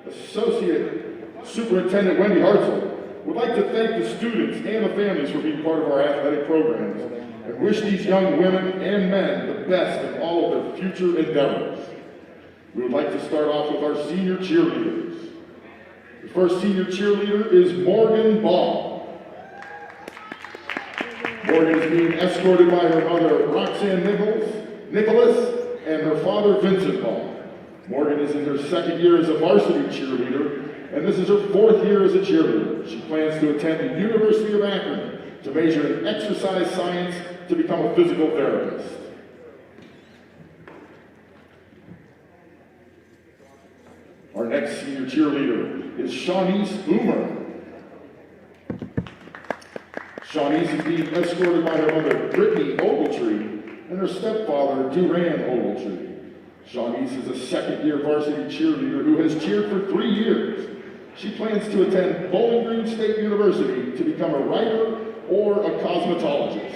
Associate Superintendent Wendy Hartzell would like to thank the students and the families for being part of our athletic programs and wish these young women and men the best in all of their future endeavors. We would like to start off with our senior cheerleaders. The first senior cheerleader is Morgan Ball. Morgan is being escorted by her mother, Roxanne Nicholas, and her father, Vincent Ball. Morgan is in her second year as a varsity cheerleader, and this is her fourth year as a cheerleader. She plans to attend the University of Akron to major in exercise science to become a physical therapist. Our next senior cheerleader is Shaunice Boomer. Shaunice is being escorted by her mother, Brittany Ogletree, and her stepfather, Duran Ogletree. Shaunice is a second-year varsity cheerleader who has cheered for 3 years. She plans to attend Bowling Green State University to become a writer or a cosmetologist.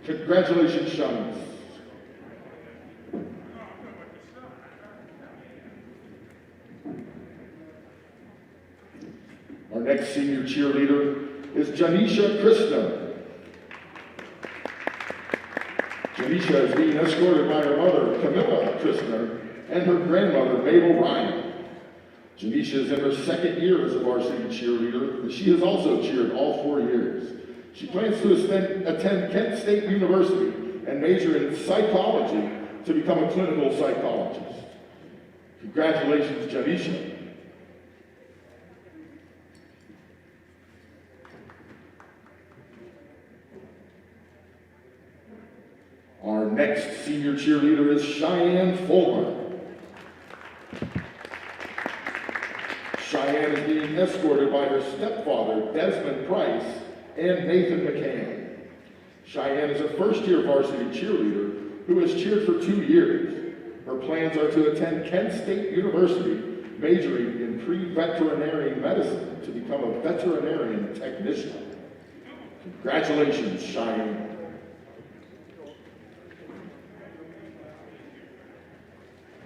Congratulations, Shaunice. Our next senior cheerleader is Janisha Krishna. Janisha is being escorted by her mother, Camilla Krishna, and her grandmother, Mabel Ryan. Janisha is in her second year as a varsity cheerleader, and she has also cheered all 4 years. She plans to attend Kent State University and major in psychology to become a clinical psychologist. Congratulations, Janisha. Our next senior cheerleader is Cheyenne Fuller. Cheyenne is being escorted by her stepfather, Desmond Price, and Nathan McCann. Cheyenne is a first-year varsity cheerleader who has cheered for 2 years. Her plans are to attend Kent State University, majoring in pre-veterinary medicine to become a veterinarian technician. Congratulations, Cheyenne.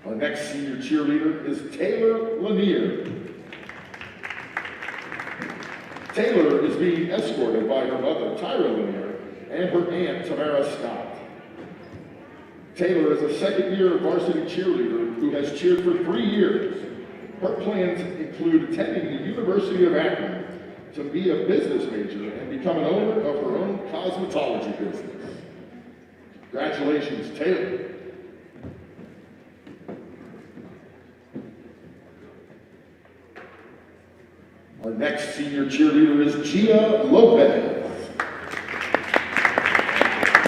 Our next senior cheerleader is Taylor Lanier. Taylor is being escorted by her mother, Tyra Lanier, and her aunt, Tamara Scott. Taylor is a second-year varsity cheerleader who has cheered for 3 years. Her plans include attending the University of Akron to be a business major and become an owner of her own cosmetology business. Congratulations, Taylor. Our next senior cheerleader is Gia Lopez.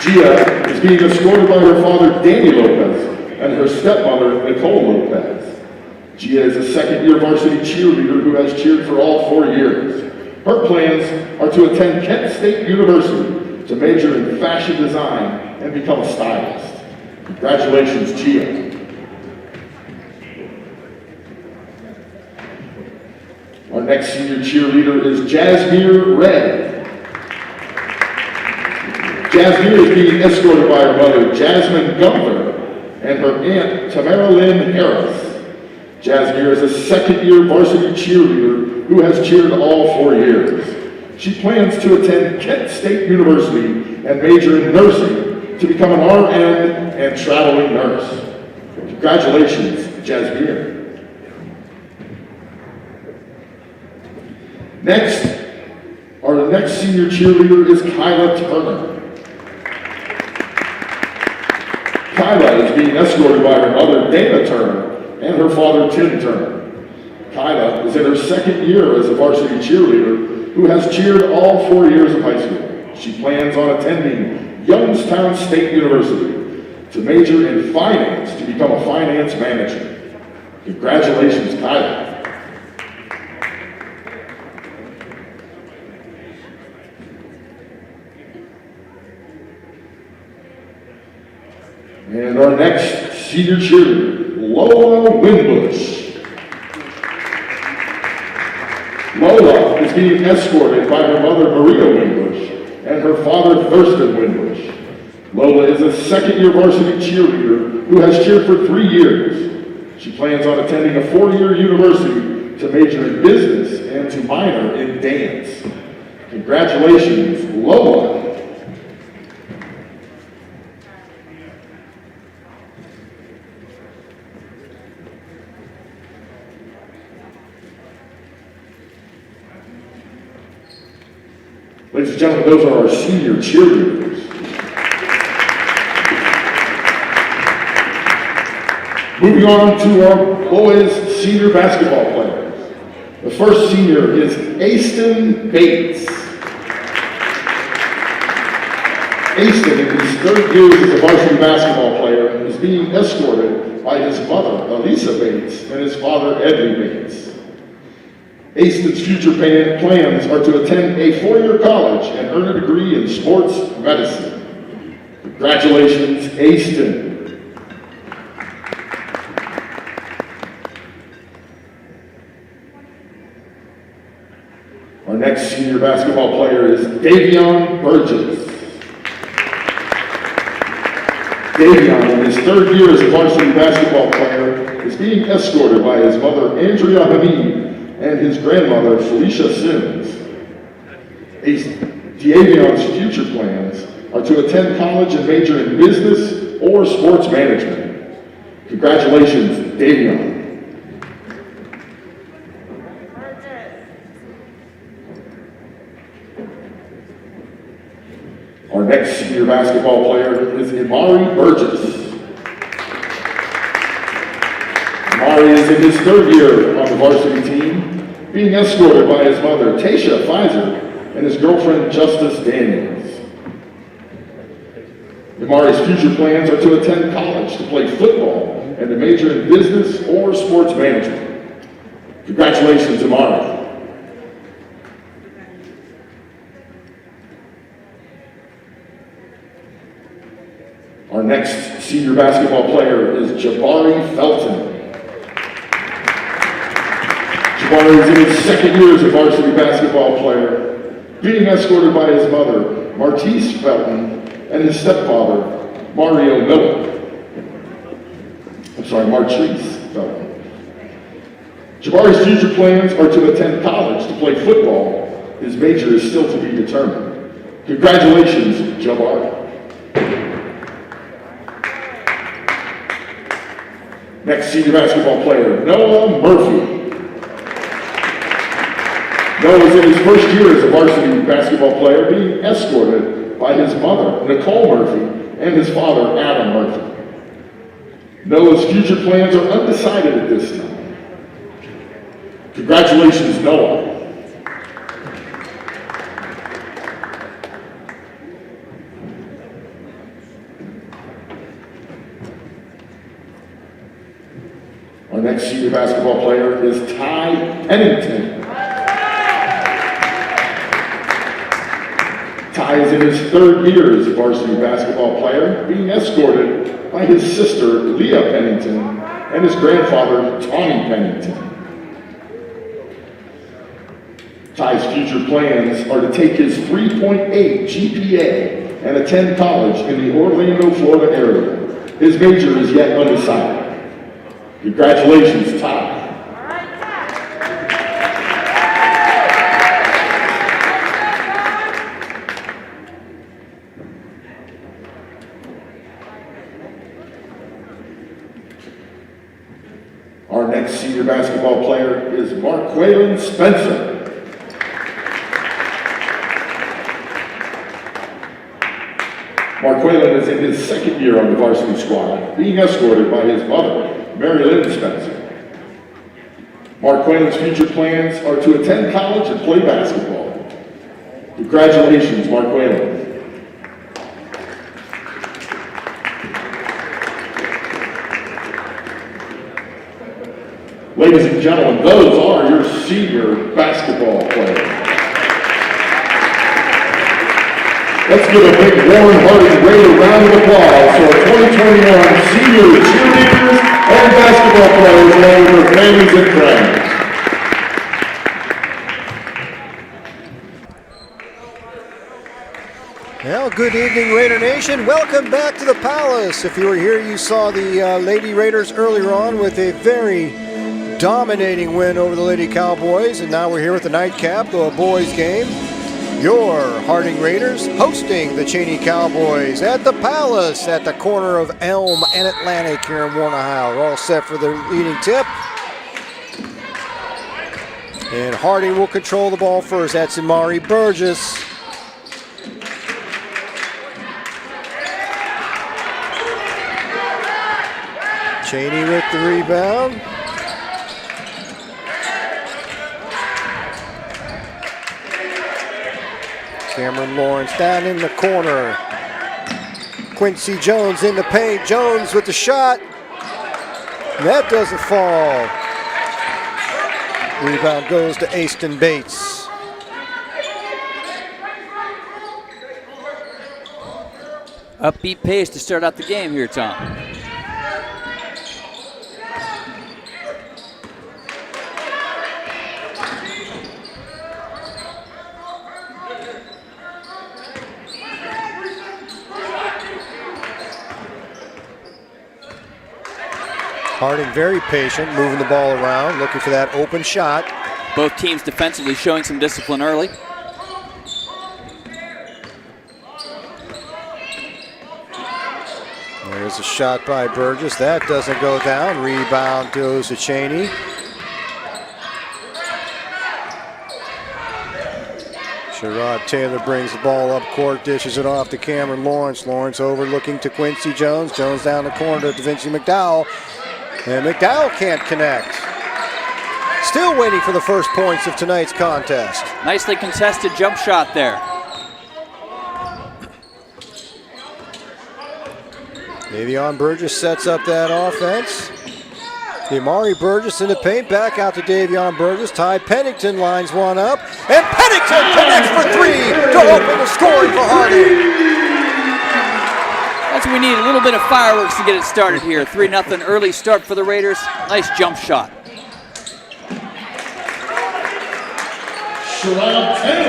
Gia is being escorted by her father, Danny Lopez, and her stepmother, Nicole Lopez. Gia is a second-year varsity cheerleader who has cheered for all 4 years. Her plans are to attend Kent State University to major in fashion design and become a stylist. Congratulations, Gia. Our next senior cheerleader is Jasmine Red. Jasmine is being escorted by her mother, Jasmine Gunther, and her aunt, Tamara Lynn Harris. Jasmine is a second-year varsity cheerleader who has cheered all 4 years. She plans to attend Kent State University and major in nursing to become an RN and traveling nurse. Congratulations, Jasmine. Our next senior cheerleader is Kyla Turner. Kyla is being escorted by her mother, Dana Turner, and her father, Tim Turner. Kyla is in her second year as a varsity cheerleader who has cheered all 4 years of high school. She plans on attending Youngstown State University to major in finance to become a finance manager. Congratulations, Kyla. And our next senior cheerleader, Lola Windlass. Lola is being escorted by her mother, Maria Windlass, and her father, Thurston Windlass. Lola is a second-year varsity cheerleader who has cheered for 3 years. She plans on attending a 4-year university to major in business and to minor in dance. Congratulations, Lola. Ladies and gentlemen, those are our senior cheerleaders. Moving on to our boys' senior basketball players. The first senior is Aston Bates. Aston, in his 3rd year as a varsity basketball player, is being escorted by his mother, Elisa Bates, and his father, Edley Bates. Aston's future plans are to attend a 4-year college and earn a degree in sports medicine. Congratulations, Aston. Our next senior basketball player is Davion Burgess. Davion, in his 3rd year as a varsity basketball player, is being escorted by his mother, Andrea Hamid, and his grandmother, Felicia Sims. Davion's future plans are to attend college and major in business or sports management. Congratulations, Davion. Our next senior basketball player is Amari Burgess. Amari is in his 3rd year on the varsity team, being escorted by his mother, Tasha Pfizer, and his girlfriend, Justice Daniels. Amari's future plans are to attend college to play football and to major in business or sports management. Congratulations, Amari. Our next senior basketball player is Jabari Felton. Jabari is in his 2nd year as a varsity basketball player, being escorted by his mother, Marquel Felton, and his stepfather, Marquise Felton. Jabari's future plans are to attend college to play football. His major is still to be determined. Congratulations, Jabari. Next senior basketball player, Noah Murphy. Noah is in his 1st year as a varsity basketball player, being escorted by his mother, Nicole Murphy, and his father, Adam Murphy. Noah's future plans are undecided at this time. Congratulations, Noah. Our next senior basketball player is Ty Pennington. Ty is in his 3rd year as a varsity basketball player, being escorted by his sister, Leah Pennington, and his grandfather, Tommy Pennington. Ty's future plans are to take his 3.8 GPA and attend college in the Orlando, Florida area. His major is yet undecided. Congratulations, Ty. Our next senior basketball player is Marquel Spencer. Marquel is in his 2nd year on the varsity squad, being escorted by his mother, Mary Lynn Spencer. Marquel's future plans are to attend college and play basketball. Congratulations, Marquel. Ladies and gentlemen, those are your senior basketball players. Let's give a big warm-hearted great round of applause to our 2021 senior cheerleaders and basketball players along with their families and friends. Well, good evening, Raider Nation. Welcome back to the Palace. If you were here, you saw the Lady Raiders earlier on with a very dominating win over the Lady Cowboys. And now we're here with the nightcap, the boys game. Your Harding Raiders hosting the Chaney Cowboys at the Palace at the corner of Elm and Atlantic here in Warren, Ohio. We're all set for the leading tip. And Harding will control the ball first. That's Amari Burgess. Chaney with the rebound. Cameron Lawrence down in the corner. Quincy Jones in the paint. Jones with the shot. That doesn't fall. Rebound goes to Aston Bates. Upbeat pace to start out the game here, Tom. Harding very patient, moving the ball around, looking for that open shot. Both teams defensively showing some discipline early. There's a shot by Burgess. That doesn't go down. Rebound goes to Chaney. Sherrod Taylor brings the ball up court, dishes it off to Cameron Lawrence. Lawrence over looking to Quincy Jones. Jones down the corner to DaVinci McDowell. And McDowell can't connect. Still waiting for the first points of tonight's contest. Nicely contested jump shot there. Davion Burgess sets up that offense. Amari Burgess in the paint, back out to Davion Burgess. Ty Pennington lines one up, and Pennington connects for three to open the scoring for Harding. That's what we need, a little bit of fireworks to get it started here. 3-0 early start for the Raiders. Nice jump shot.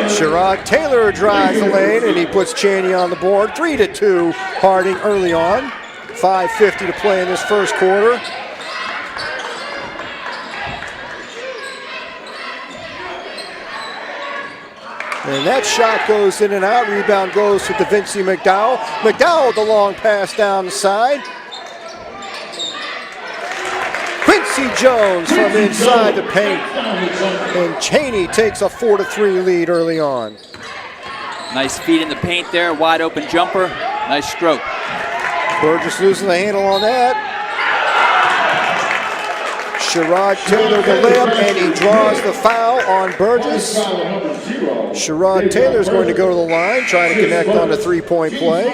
Sherrod Taylor drives the lane, and he puts Chaney on the board. 3-2 Harding early on. 5:50 to play in this first quarter. And that shot goes in and out. Rebound goes to DaVinci McDowell. McDowell with the long pass down the side. Quincy Jones from inside the paint. And Chaney takes a 4-3 lead early on. Nice feed in the paint there. Wide open jumper. Nice stroke. Burgess losing the handle on that. Sherrod Taylor the layup, and he draws the foul on Burgess. Sherrod Taylor's going to go to the line, trying to connect on a three-point play.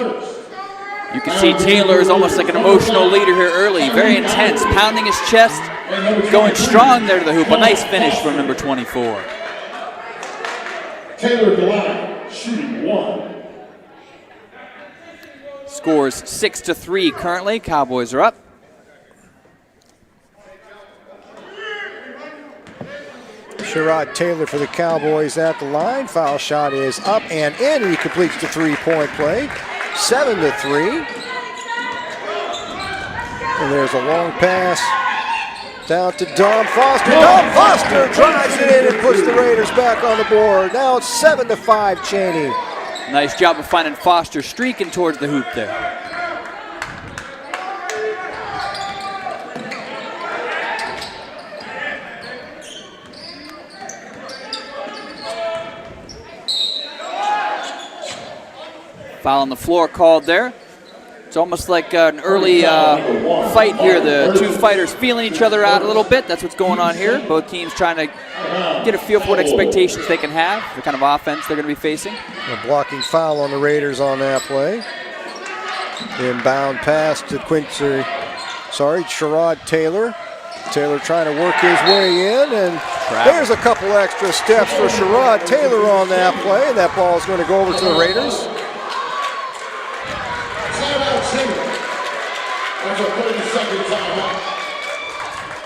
You can see Taylor is almost like an emotional leader here early. Very intense, pounding his chest, going strong there to the hoop. A nice finish from number 24. Taylor to line, shooting one. Scores 6-3 currently. Cowboys are up. Sherrod Taylor for the Cowboys at the line. Foul shot is up and in. He completes the three-point play. 7-3. And there's a long pass down to Dom Foster. Dom Foster drives it in and puts the Raiders back on the board. Now it's 7-5 Chaney. Nice job of finding Foster streaking towards the hoop there. Foul on the floor called there. It's almost like an early fight here. The two fighters feeling each other out a little bit. That's what's going on here. Both teams trying to get a feel for what expectations they can have, the kind of offense they're going to be facing. A blocking foul on the Raiders on that play. Inbound pass to Sherrod Taylor. Taylor trying to work his way in, and there's a couple extra steps for Sherrod Taylor on that play, and that ball is going to go over to the Raiders.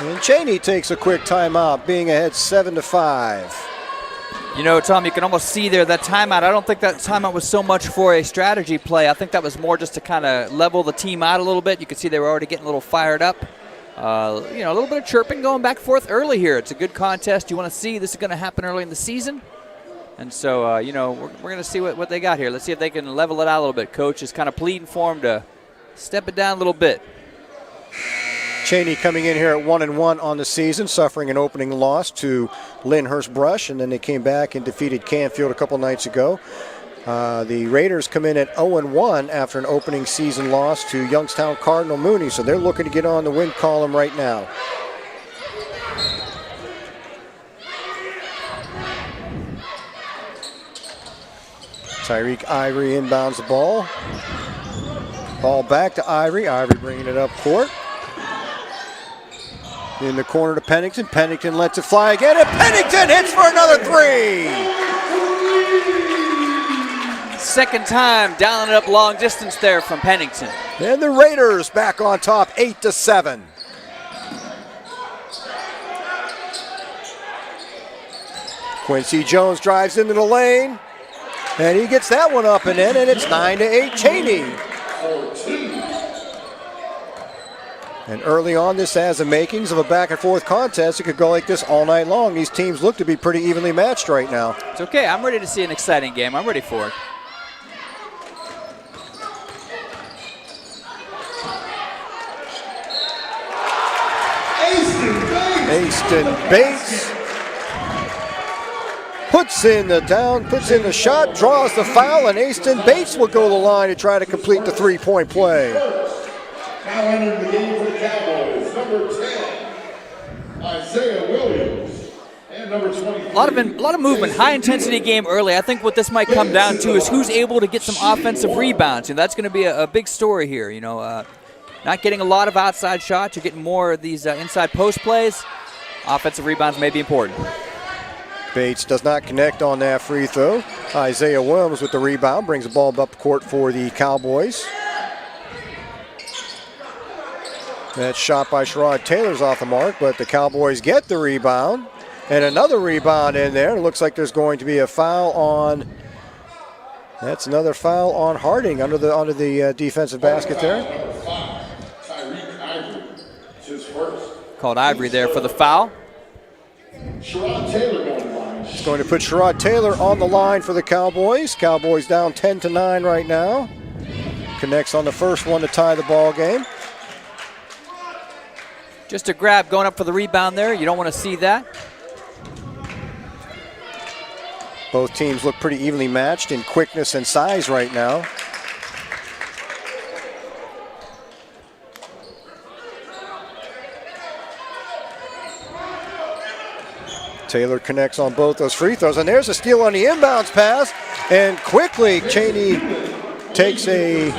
And Chaney takes a quick timeout, being ahead 7-5. You know, Tom, you can almost see there that timeout. I don't think that timeout was so much for a strategy play. I think that was more just to kind of level the team out a little bit. You could see they were already getting a little fired up. You know, a little bit of chirping going back and forth early here. It's a good contest. You want to see this is going to happen early in the season. And so, you know, we're going to see what they got here. Let's see if they can level it out a little bit. Coach is kind of pleading for him to step it down a little bit. Chaney coming in here at 1-1 on the season, suffering an opening loss to Lyndhurst Brush, and then they came back and defeated Canfield a couple nights ago. The Raiders come in at 0-1 after an opening season loss to Youngstown Cardinal Mooney, so they're looking to get on the win column right now. Tyreek Ivory inbounds the ball. Ball back to Ivory. Ivory bringing it up court. In the corner to Pennington. Pennington lets it fly again, and Pennington hits for another three. Second time dialing it up long distance there from Pennington. And the Raiders back on top, 8-7. Quincy Jones drives into the lane, and he gets that one up and in, and it's 9-8 Chaney. And early on, this has the makings of a back-and-forth contest. It could go like this all night long. These teams look to be pretty evenly matched right now. It's okay. I'm ready to see an exciting game. I'm ready for it. Aston Bates puts in the shot, draws the foul, and Aston Bates will go to the line to try to complete the three-point play. Now entering the game for the Cowboys, number 10, Isaiah Williams, and number 24. A lot of movement, high-intensity game early. I think what this might come down to is who's able to get some offensive rebounds. And that's going to be a big story here. You know, not getting a lot of outside shots. You're getting more of these inside post plays. Offensive rebounds may be important. Bates does not connect on that free throw. Isaiah Williams with the rebound brings the ball up court for the Cowboys. That shot by Sherrod Taylor's off the mark, but the Cowboys get the rebound. And another rebound in there. It looks like there's going to be a foul on. That's another foul on Harding under the defensive basket there. Tyreek Ivory, it's his first. Called Ivory there for the foul. Sherrod Taylor going to the line. It's going to put Sherrod Taylor on the line for the Cowboys. Cowboys down 10-9 right now. Connects on the first one to tie the ball game. Just a grab going up for the rebound there. You don't want to see that. Both teams look pretty evenly matched in quickness and size right now. Taylor connects on both those free throws, and there's a steal on the inbounds pass, and quickly Chaney takes a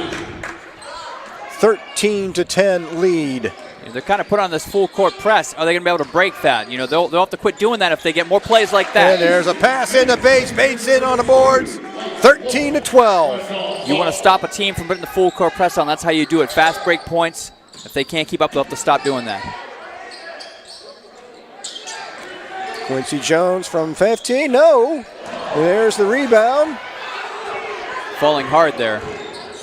13-10 lead. They're kind of put on this full court press. Are they going to be able to break that? You know, they'll have to quit doing that if they get more plays like that. And there's a pass into Bates. Bates in on the boards. 13-12. You want to stop a team from putting the full court press on. That's how you do it. Fast break points. If they can't keep up, they'll have to stop doing that. Quincy Jones from 15. No. There's the rebound. Falling hard there.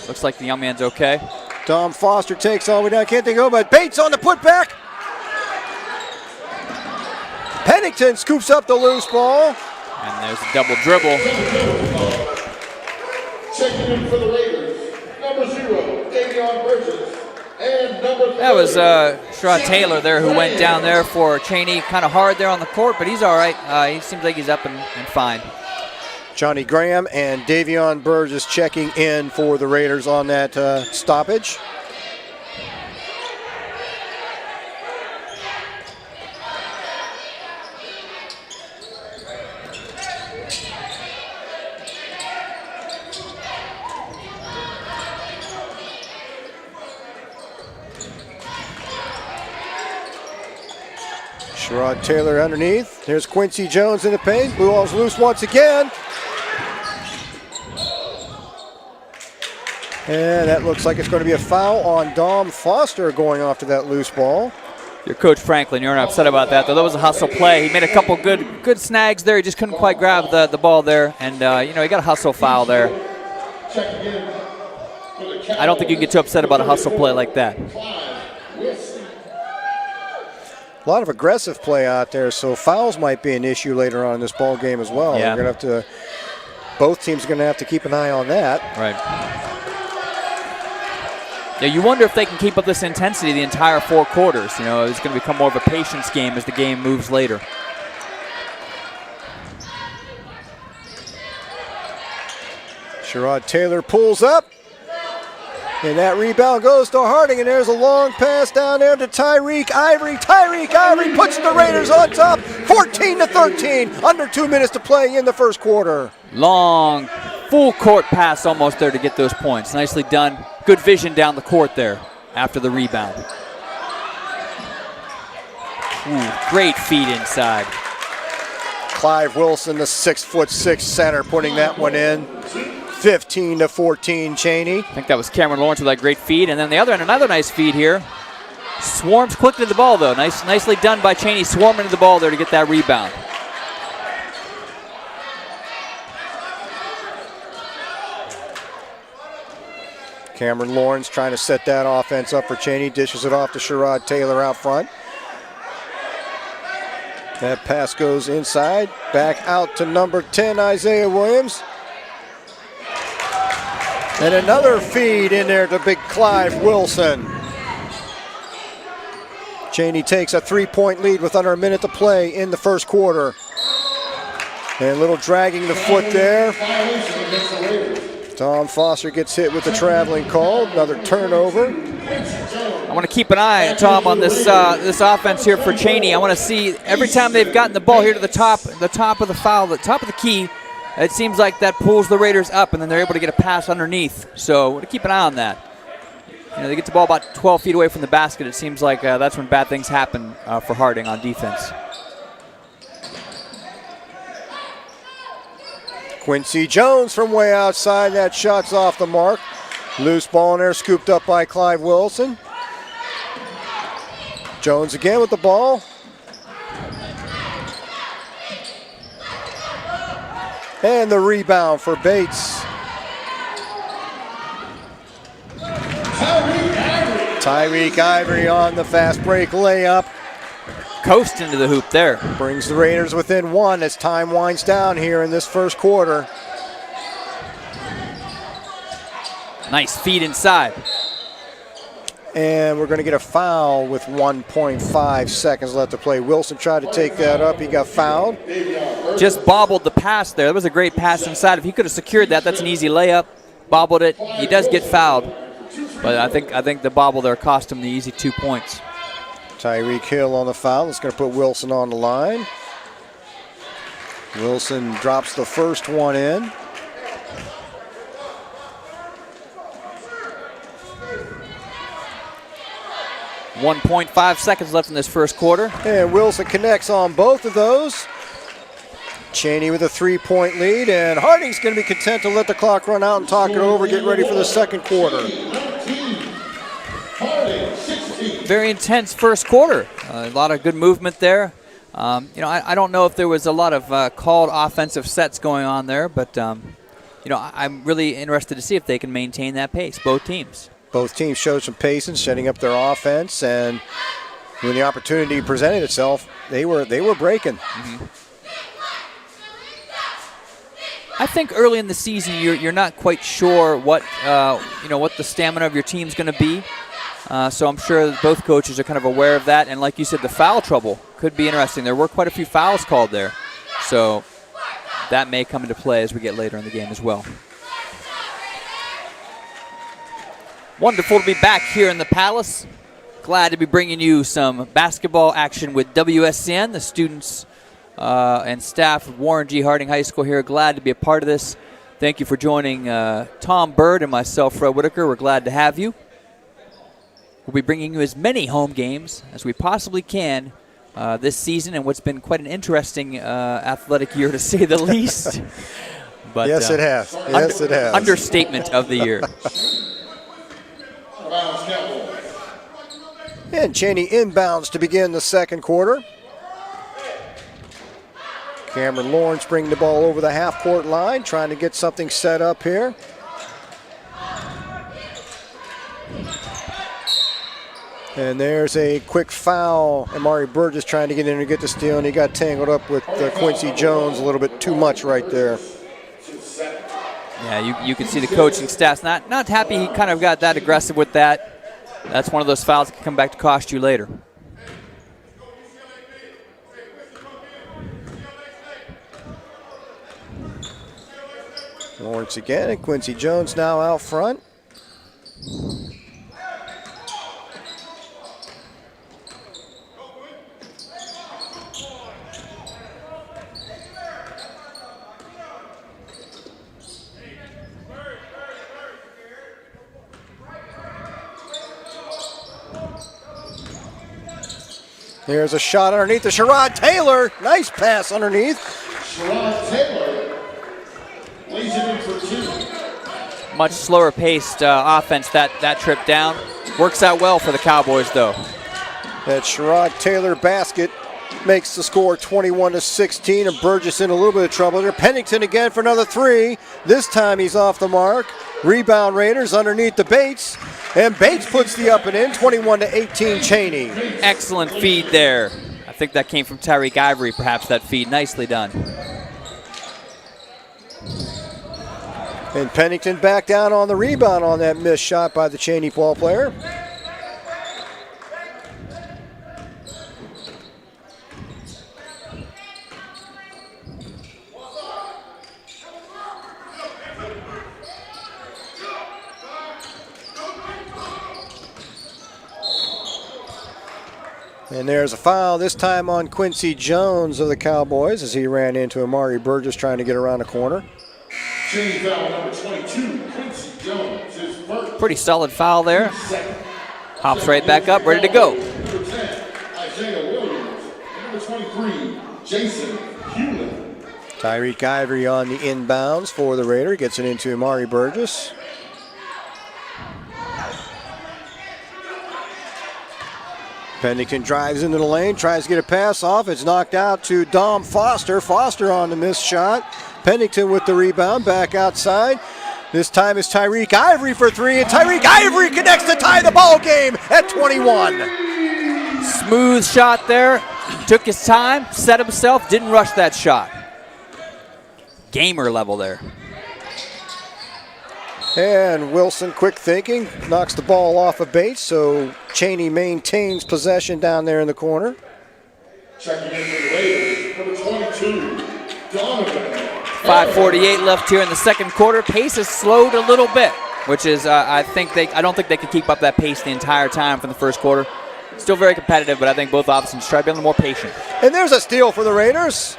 Looks like the young man's okay. Tom Foster takes all the way down. Can't think of it. Bates on the putback. Pennington scoops up the loose ball. And there's a double dribble. Checking in for the Raiders, number 0, Davion Burgess, and number 30. That was Sherrod Taylor there who went down there for Chaney. Kind of hard there on the court, but he's all right. He seems like he's up and fine. Johnny Graham and Davion Burgess checking in for the Raiders on that stoppage. Sherrod Taylor underneath. There's Quincy Jones in the paint. Blue ball's loose once again. And that looks like it's going to be a foul on Dom Foster going off to that loose ball. your coach Franklin. You're not upset about that, though. That was a hustle play. He made a couple good snags there. He just couldn't quite grab the ball there, and he got a hustle foul there. I don't think you can get too upset about a hustle play like that. A lot of aggressive play out there, so fouls might be an issue later on in this ball game as well. Yeah. We're going to have to. Both teams are going to have to keep an eye on that. Right. Yeah, you wonder if they can keep up this intensity the entire 4 quarters. It's going to become more of a patience game as the game moves later. Sherrod Taylor pulls up. And that rebound goes to Harding, and there's a long pass down there to Tyreek Ivory. Tyreek Ivory puts the Raiders on top, 14-13, under 2 minutes to play in the first quarter. Long, full court pass almost there to get those points. Nicely done. Good vision down the court there after the rebound. Ooh, great feed inside. Clive Wilson, the 6'6" center, putting that one in. 15-14 Chaney. I think that was Cameron Lawrence with that great feed. And then the other end, another nice feed here. Swarms quickly to the ball, though. Nicely done by Chaney, swarming to the ball there to get that rebound. Cameron Lawrence trying to set that offense up for Chaney. Dishes it off to Sherrod Taylor out front. That pass goes inside. Back out to number 10, Isaiah Williams. And another feed in there to big Clive Wilson. Chaney takes a 3-point lead with under a minute to play in the first quarter. And a little dragging the foot there. Tom Foster gets hit with the traveling call. Another turnover. I want to keep an eye, Tom, on this offense here for Chaney. I want to see every time they've gotten the ball here to the top of the foul, the top of the key. It seems like that pulls the Raiders up, and then they're able to get a pass underneath. So we'll keep an eye on that. They get the ball about 12 feet away from the basket. It seems like that's when bad things happen for Harding on defense. Quincy Jones from way outside. That shot's off the mark. Loose ball in there, scooped up by Clive Wilson. Jones again with the ball. And the rebound for Bates. Tyreek Ivory on the fast break layup. Coast into the hoop there. Brings the Raiders within 1 as time winds down here in this first quarter. Nice feed inside. And we're going to get a foul with 1.5 seconds left to play. Wilson tried to take that up. He got fouled. Just bobbled the pass there. That was a great pass inside. If he could have secured that, that's an easy layup. Bobbled it. He does get fouled. But I think the bobble there cost him the easy 2 points. Tyreek Hill on the foul. It's going to put Wilson on the line. Wilson drops the first one in. .5 seconds left in this first quarter. And Wilson connects on both of those. Chaney with a 3-point lead, and Harding's going to be content to let the clock run out and talk it over, get ready for the second quarter. Very intense first quarter. A lot of good movement there. I don't know if there was a lot of called offensive sets going on there, but I'm really interested to see if they can maintain that pace, both teams. Both teams showed some patience, setting up their offense, and when the opportunity presented itself, they were breaking. Mm-hmm. I think early in the season you're not quite sure what the stamina of your team's going to be. So I'm sure both coaches are kind of aware of that. And like you said, the foul trouble could be interesting. There were quite a few fouls called there. So that may come into play as we get later in the game as well. Wonderful to be back here in the Palace. Glad to be bringing you some basketball action with WSCN. The students and staff of Warren G. Harding High School here. Glad to be a part of this. Thank you for joining Tom Bird and myself, Fred Whitaker. We're glad to have you. We'll be bringing you as many home games as we possibly can this season, and what's been quite an interesting athletic year, to say the least. But, yes, it has. Yes, it has. Understatement of the year. And Chaney inbounds to begin the second quarter. Cameron Lawrence bringing the ball over the half-court line, trying to get something set up here. And there's a quick foul. Amari Burgess trying to get in and get the steal, and he got tangled up with Quincy Jones a little bit too much right there. Yeah, you can see the coaching staff's not happy he kind of got that aggressive with that. That's one of those fouls that can come back to cost you later. Lawrence again, and Quincy Jones now out front. There's a shot underneath to Sherrod Taylor. Nice pass underneath. Sherrod Taylor lays it in for two. Much slower paced offense that trip down. Works out well for the Cowboys though. That Sherrod Taylor basket makes the score 21-16, and Burgess in a little bit of trouble there. Pennington again for another three. This time he's off the mark. Rebound Raiders underneath the Bates, and Bates puts the up and in, 21-18 Chaney. Excellent feed there. I think that came from Tyreek Ivory, perhaps that feed. Nicely done. And Pennington back down on the rebound on that missed shot by the Chaney ball player. And there's a foul, this time on Quincy Jones of the Cowboys as he ran into Amari Burgess trying to get around the corner. Chaney foul number 22, Quincy Jones, his first. Pretty solid foul there. Hops right back up, ready to go. Number 10, Isaiah Williams. Number 23, Jason Hewlett. Tyreek Ivory on the inbounds for the Raider, gets it into Amari Burgess. Pennington drives into the lane, tries to get a pass off. It's knocked out to Dom Foster. Foster on the missed shot. Pennington with the rebound, back outside. This time it's Tyreek Ivory for three, and Tyreek Ivory connects to tie the ball game at 21. Smooth shot there. Took his time, set himself, didn't rush that shot. Gamer level there. And Wilson, quick thinking, knocks the ball off of Bates, so Chaney maintains possession down there in the corner. Checking in for the Raiders, number 22, Donovan. 5:48 left here in the second quarter. Pace has slowed a little bit, which is I don't think they could keep up that pace the entire time from the first quarter. Still very competitive, but I think both options try to be a little more patient. And there's a steal for the Raiders.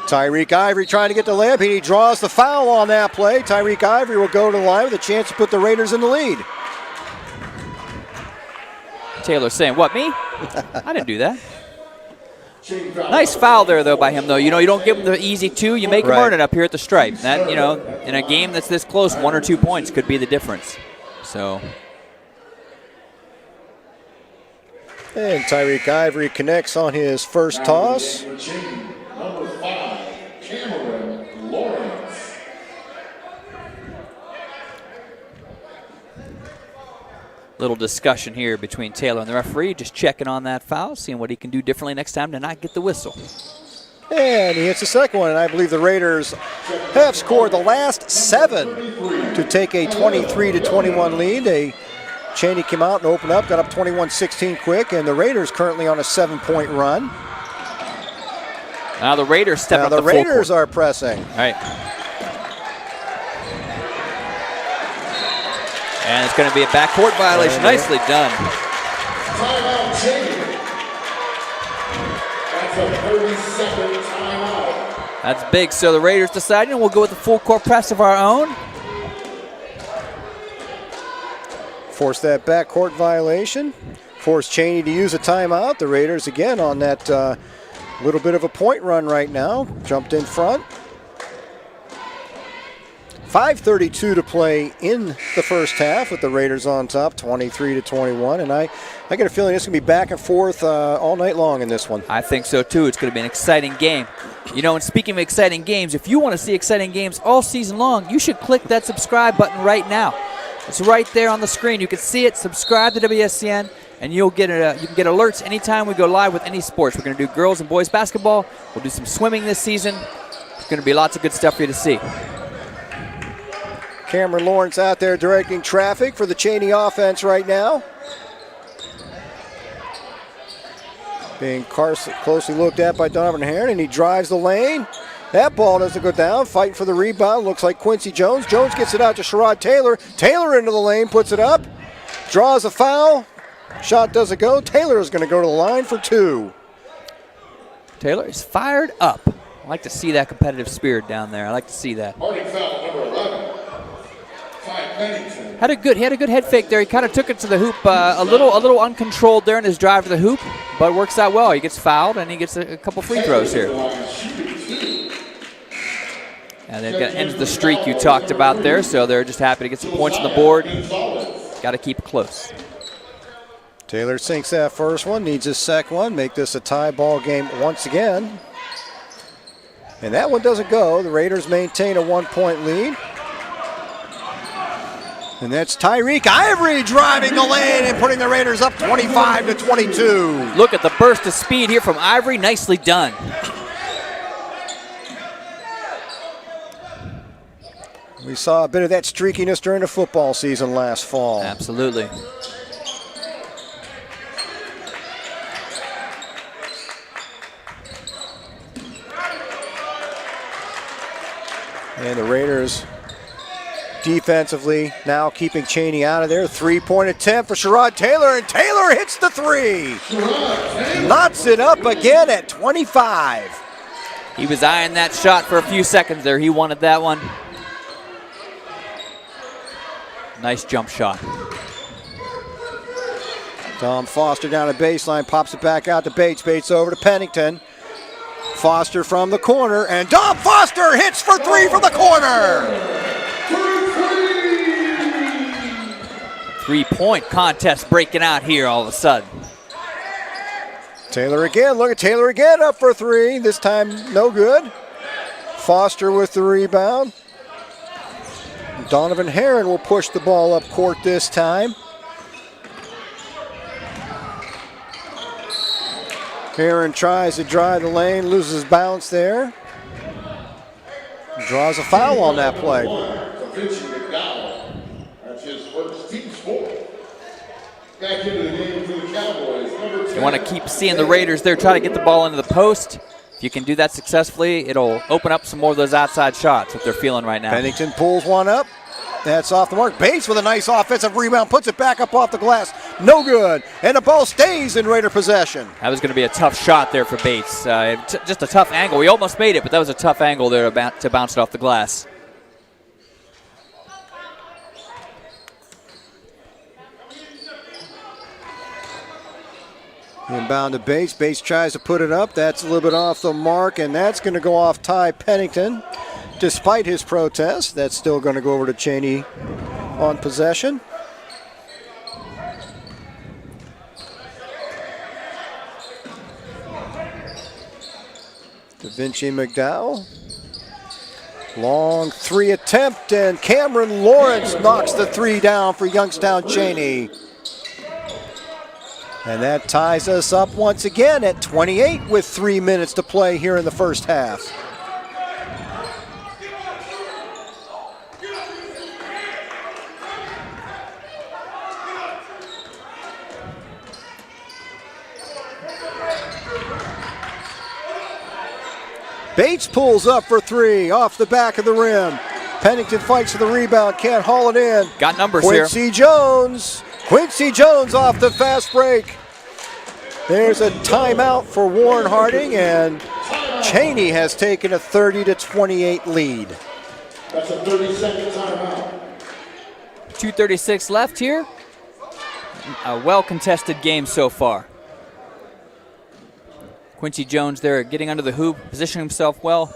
Tyreek Ivory trying to get the layup. He draws the foul on that play. Tyreek Ivory will go to the line with a chance to put the Raiders in the lead. Taylor saying, what, me? I didn't do that. Nice foul there, though, by him, though. You know, you don't give him the easy two. You make him earn it up here at the stripe. That, you know, in a game that's this close, 1 or 2 points could be the difference. So. And Tyreek Ivory connects on his first toss. Number 5, Cameron Lawrence. Little discussion here between Taylor and the referee, just checking on that foul, seeing what he can do differently next time to not get the whistle. And he hits the second one, and I believe the Raiders have scored the last 7 to take a 23-21 lead. Chaney came out and opened up, got up 21-16 quick, and the Raiders currently on a 7-point run. Now the Raiders step up the full court. The Raiders are pressing. All right. And it's going to be a backcourt violation. Nicely done. Timeout, Chaney. That's a 30-second timeout. That's big. So the Raiders deciding we'll go with the full court press of our own. Force that backcourt violation. Force Chaney to use a timeout. The Raiders again on that little bit of a point run right now. Jumped in front. 5:32 to play in the first half with the Raiders on top, 23-21. And I get a feeling it's going to be back and forth all night long in this one. I think so, too. It's going to be an exciting game. You know, and speaking of exciting games, if you want to see exciting games all season long, you should click that subscribe button right now. It's right there on the screen. You can see it. Subscribe to WSCN, and you'll get you can get alerts anytime we go live with any sports. We're going to do girls and boys basketball. We'll do some swimming this season. There's going to be lots of good stuff for you to see. Cameron Lawrence out there directing traffic for the Chaney offense right now. Being closely looked at by Donovan Heron, and he drives the lane. That ball doesn't go down. Fighting for the rebound. Looks like Quincy Jones. Jones gets it out to Sherrod Taylor. Taylor into the lane, puts it up. Draws a foul. Shot doesn't go. Taylor is going to go to the line for 2. Taylor is fired up. I like to see that competitive spirit down there. I like to see that. Foul number 11. He He had a good head fake there. He kind of took it to the hoop a little uncontrolled there in his drive to the hoop, but works out well. He gets fouled and he gets a couple free throws here. And that ends the streak you talked about there, so they're just happy to get some points on the board. Got to keep it close. Taylor sinks that first one, needs his second one, make this a tie ball game once again. And that one doesn't go. The Raiders maintain a 1-point lead. And that's Tyreek Ivory driving the lane and putting the Raiders up 25-22. Look at the burst of speed here from Ivory. Nicely done. We saw a bit of that streakiness during the football season last fall. Absolutely. And the Raiders defensively now keeping Chaney out of there. 3-point attempt for Sherrod Taylor, and Taylor hits the 3. Knots it up again at 25. He was eyeing that shot for a few seconds there. He wanted that one. Nice jump shot. Tom Foster down the baseline, pops it back out to Bates. Bates over to Pennington. Foster from the corner, and Dom Foster hits for 3 from the corner. 3-point contest breaking out here all of a sudden. Taylor again, look at Taylor again, up for 3. This time no good. Foster with the rebound. Donovan Heron will push the ball up court this time. Heron tries to drive the lane, loses bounce there. Draws a foul on that play. That's his first team's 4th. Back into the game for the Cowboys. You want to keep seeing the Raiders there try to get the ball into the post. If you can do that successfully, it'll open up some more of those outside shots that they're feeling right now. Pennington pulls one up. That's off the mark. Bates with a nice offensive rebound, puts it back up off the glass. No good. And the ball stays in Raider possession. That was going to be a tough shot there for Bates. Just a tough angle. He almost made it, but that was a tough angle there to bounce it off the glass. Inbound to Bates. Bates tries to put it up. That's a little bit off the mark, and that's going to go off Ty Pennington. Despite his protest, that's still going to go over to Chaney on possession. Da Vinci McDowell. Long 3 attempt, and Cameron Lawrence knocks the 3 down for Youngstown Chaney. And that ties us up once again at 28 with 3 minutes to play here in the first half. Bates pulls up for 3 off the back of the rim. Pennington fights for the rebound, can't haul it in. Got numbers Quincy Jones. Quincy Jones off the fast break. There's a timeout for Warren Harding, and Chaney has taken a 30-28 lead. That's a 30-second timeout. 2:36 left here. A well-contested game so far. Quincy Jones there getting under the hoop, positioning himself well,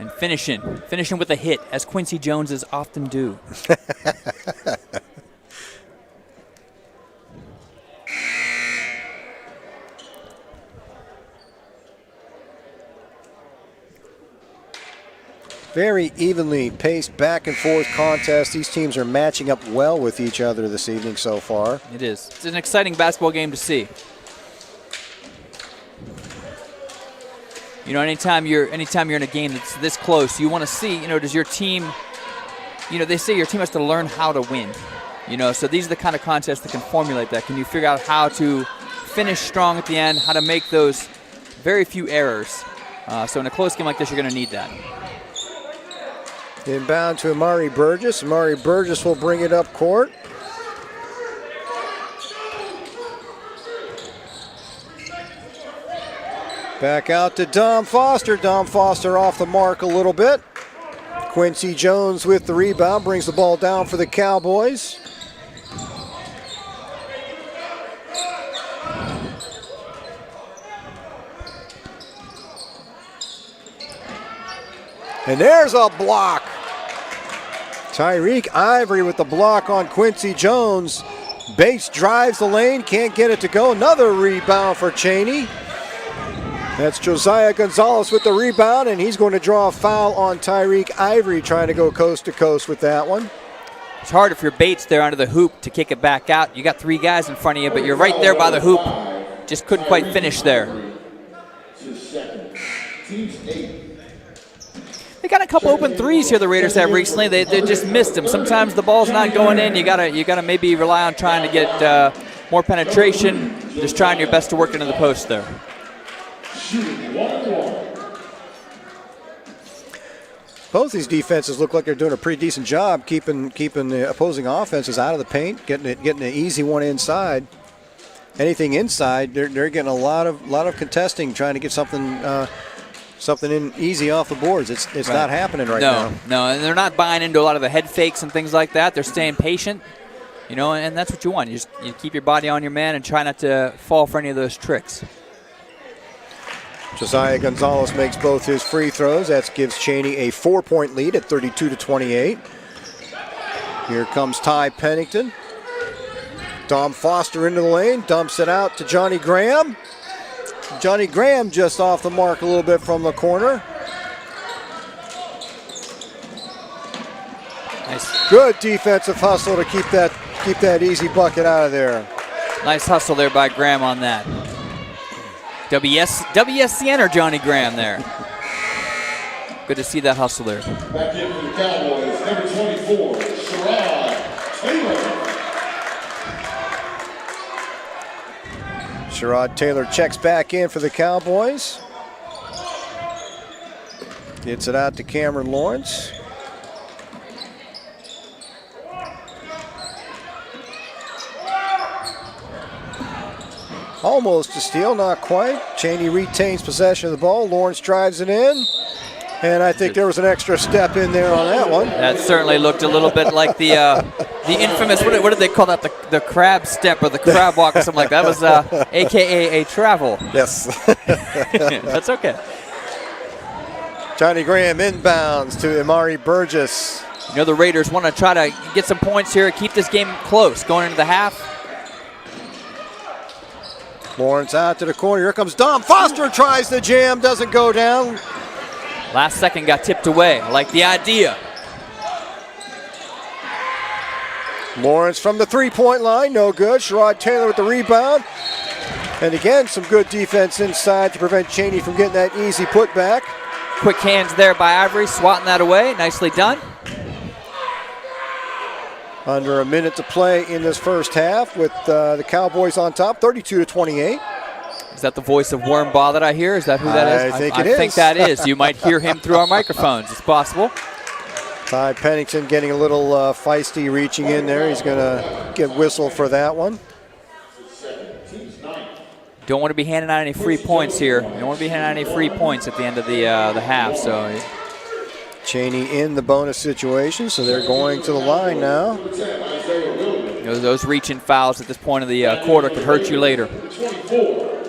and finishing with a hit, as Quincy Joneses often do. Very evenly paced back and forth contest. These teams are matching up well with each other this evening so far. It is. It's an exciting basketball game to see. You know, anytime you're in a game that's this close, you want to see, you know, does your team, you know, they say your team has to learn how to win. You know, so these are the kind of contests that can formulate that. Can you figure out how to finish strong at the end, how to make those very few errors. So in a close game like this, you're going to need that. Inbound to Amari Burgess. Amari Burgess will bring it up court. Back out to Dom Foster. Dom Foster off the mark a little bit. Quincy Jones with the rebound, brings the ball down for the Cowboys. And there's a block. Tyreek Ivory with the block on Quincy Jones. Bates drives the lane, can't get it to go. Another rebound for Chaney. That's Josiah Gonzalez with the rebound, and he's going to draw a foul on Tyreek Ivory, trying to go coast to coast with that one. It's hard if you're Bates there under the hoop to kick it back out. You got three guys in front of you, but you're right there by the hoop. Just couldn't quite finish there. They got a couple open threes here the Raiders have recently. They just missed them. Sometimes the ball's not going in. You gotta maybe rely on trying to get more penetration. Just trying your best to work into the post there. Both these defenses look like they're doing a pretty decent job keeping the opposing offenses out of the paint, getting an easy one inside. Anything inside, they're getting a lot of contesting, trying to get something in easy off the boards. It's right. Not happening right now. No, and they're not buying into a lot of the head fakes and things like that. They're staying patient, you know, and that's what you want. You keep your body on your man and try not to fall for any of those tricks. Josiah Gonzalez makes both his free throws. That gives Chaney a 4-point lead at 32-28. Here comes Ty Pennington. Dom Foster into the lane, dumps it out to Johnny Graham. Johnny Graham just off the mark a little bit from the corner. Nice. Good defensive hustle to keep that easy bucket out of there. Nice hustle there by Graham on that. WSCN or Johnny Graham there. Good to see that hustle there. Back in for the Cowboys, number 24, Sherrod Taylor checks back in for the Cowboys. Gets it out to Cameron Lawrence. Almost a steal, not quite. Chaney retains possession of the ball. Lawrence drives it in. And I think there was an extra step in there on that one. That certainly looked a little bit like the infamous, what did they call that? The crab step or the crab walk or something like that. That was AKA a travel. Yes. That's okay. Johnny Graham inbounds to Amari Burgess. You know, the Raiders want to try to get some points here, keep this game close going into the half. Lawrence out to the corner. Here comes Dom Foster, tries the jam, doesn't go down. Last second got tipped away. I like the idea. Lawrence from the three-point line, no good. Sherrod Taylor with the rebound. And again, some good defense inside to prevent Chaney from getting that easy putback. Quick hands there by Ivory, swatting that away. Nicely done. Under a minute to play in this first half with the Cowboys on top, 32-28. Is that the voice of Wormbaugh that I hear? Is that who that is? I think it is. I think that is. You might hear him through our microphones. It's possible. Ty Pennington getting a little feisty, reaching in there. He's going to get whistled for that one. Don't want to be handing out any free points here. Don't want to be handing out any free points at the end of the half. So Chaney in the bonus situation, so they're going to the line now. You know, those reaching fouls at this point of the quarter could hurt you later. 24,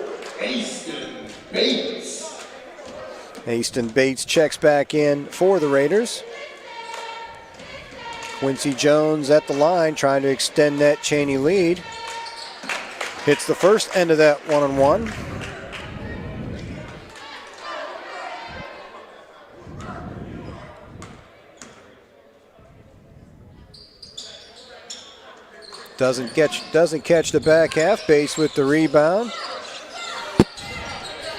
Aston Bates. Aston Bates checks back in for the Raiders. Quincy Jones at the line trying to extend that Chaney lead. Hits the first end of that one-on-one. Doesn't catch the back half. Bates with the rebound.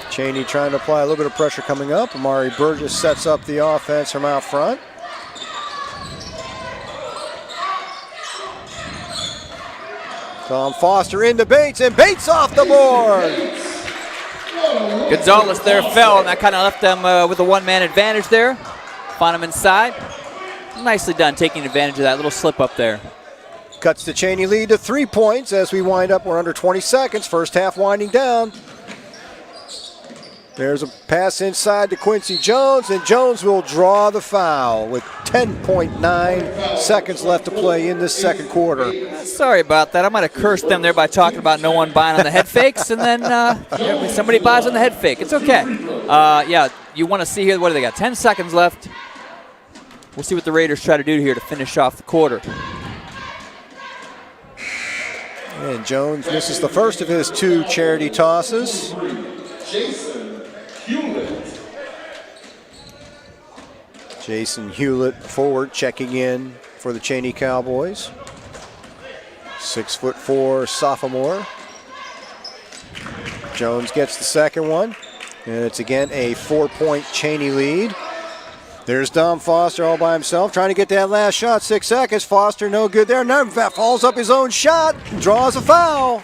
Chaney trying to apply a little bit of pressure coming up. Amari Burgess sets up the offense from out front. Tom Foster into Bates, and Bates off the board. Gonzalez there fell, and that kind of left them with a one-man advantage there. Find him inside. Nicely done, taking advantage of that little slip up there. Cuts the Chaney lead to 3 points as we wind up. We're under 20 seconds. First half winding down. There's a pass inside to Quincy Jones, and Jones will draw the foul with 10.9 seconds left to play in this second quarter. Sorry about that. I might have cursed them there by talking about no one buying on the head fakes, and then somebody buys on the head fake. It's okay. Yeah, you want to see here, what do they got? 10 seconds left. We'll see what the Raiders try to do here to finish off the quarter. And Jones misses the first of his 2 charity tosses. Jason Hewlett forward checking in for the Chaney Cowboys. 6'4" sophomore. Jones gets the second one. And it's again a 4-point Chaney lead. There's Dom Foster all by himself trying to get that last shot. 6 seconds. Foster no good there. Now follows up his own shot. Draws a foul.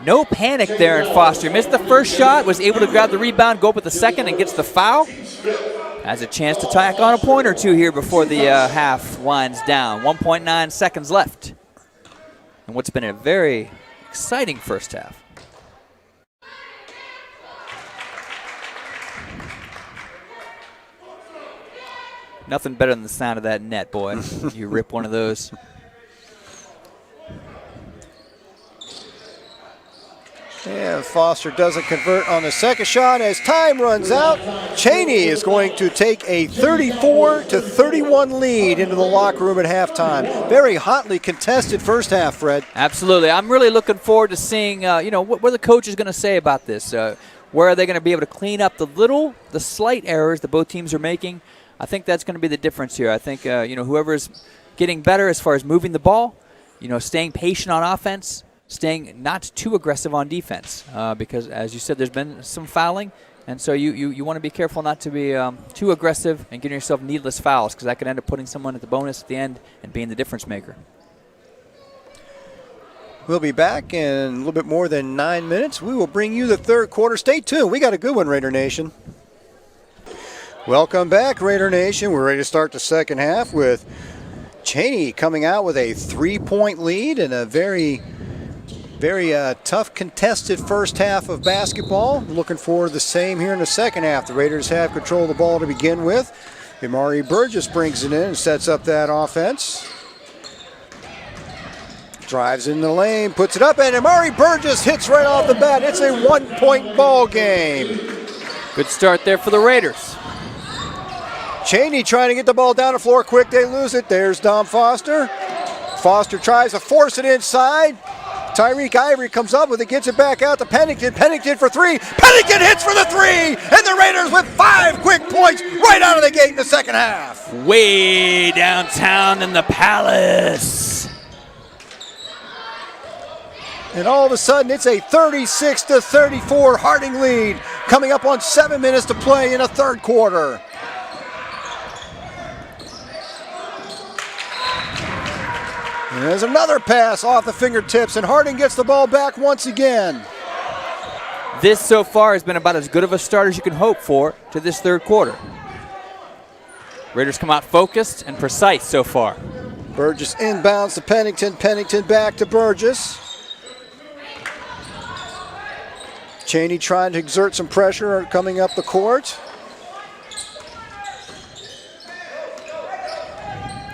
No panic there in Foster. Missed the first shot, was able to grab the rebound, go up with the second, and gets the foul. Has a chance to tack on a point or two here before the half winds down. 1.9 seconds left. And what's been a very exciting first half. Nothing better than the sound of that net, boy. You rip one of those. And Foster doesn't convert on the second shot as time runs out. Chaney is going to take a 34-31 lead into the locker room at halftime. Very hotly contested first half, Fred. Absolutely. I'm really looking forward to seeing, what the coach is going to say about this. Where are they going to be able to clean up the slight errors that both teams are making? I think that's going to be the difference here. I think, whoever's getting better as far as moving the ball, staying patient on offense, staying not too aggressive on defense, because, as you said, there's been some fouling, and so you want to be careful not to be too aggressive and getting yourself needless fouls, because that could end up putting someone at the bonus at the end and being the difference maker. We'll be back in a little bit more than 9 minutes. We will bring you the third quarter. Stay tuned. We got a good one, Raider Nation. Welcome back, Raider Nation. We're ready to start the second half with Chaney coming out with a 3-point lead and a very tough contested first half of basketball. Looking for the same here in the second half. The Raiders have control of the ball to begin with. Amari Burgess brings it in and sets up that offense. Drives in the lane, puts it up, and Amari Burgess hits right off the bat. It's a 1-point ball game. Good start there for the Raiders. Chaney trying to get the ball down the floor quick. They lose it. There's Dom Foster. Foster tries to force it inside. Tyreek Ivory comes up with it, gets it back out to Pennington. Pennington for 3. Pennington hits for the 3, and the Raiders with 5 quick points right out of the gate in the second half. Way downtown in the Palace. And all of a sudden, it's a 36-34 Harding lead, coming up on 7 minutes to play in a third quarter. And there's another pass off the fingertips, and Harding gets the ball back once again. This so far has been about as good of a start as you can hope for to this third quarter. Raiders come out focused and precise so far. Burgess inbounds to Pennington. Pennington back to Burgess. Chaney trying to exert some pressure coming up the court.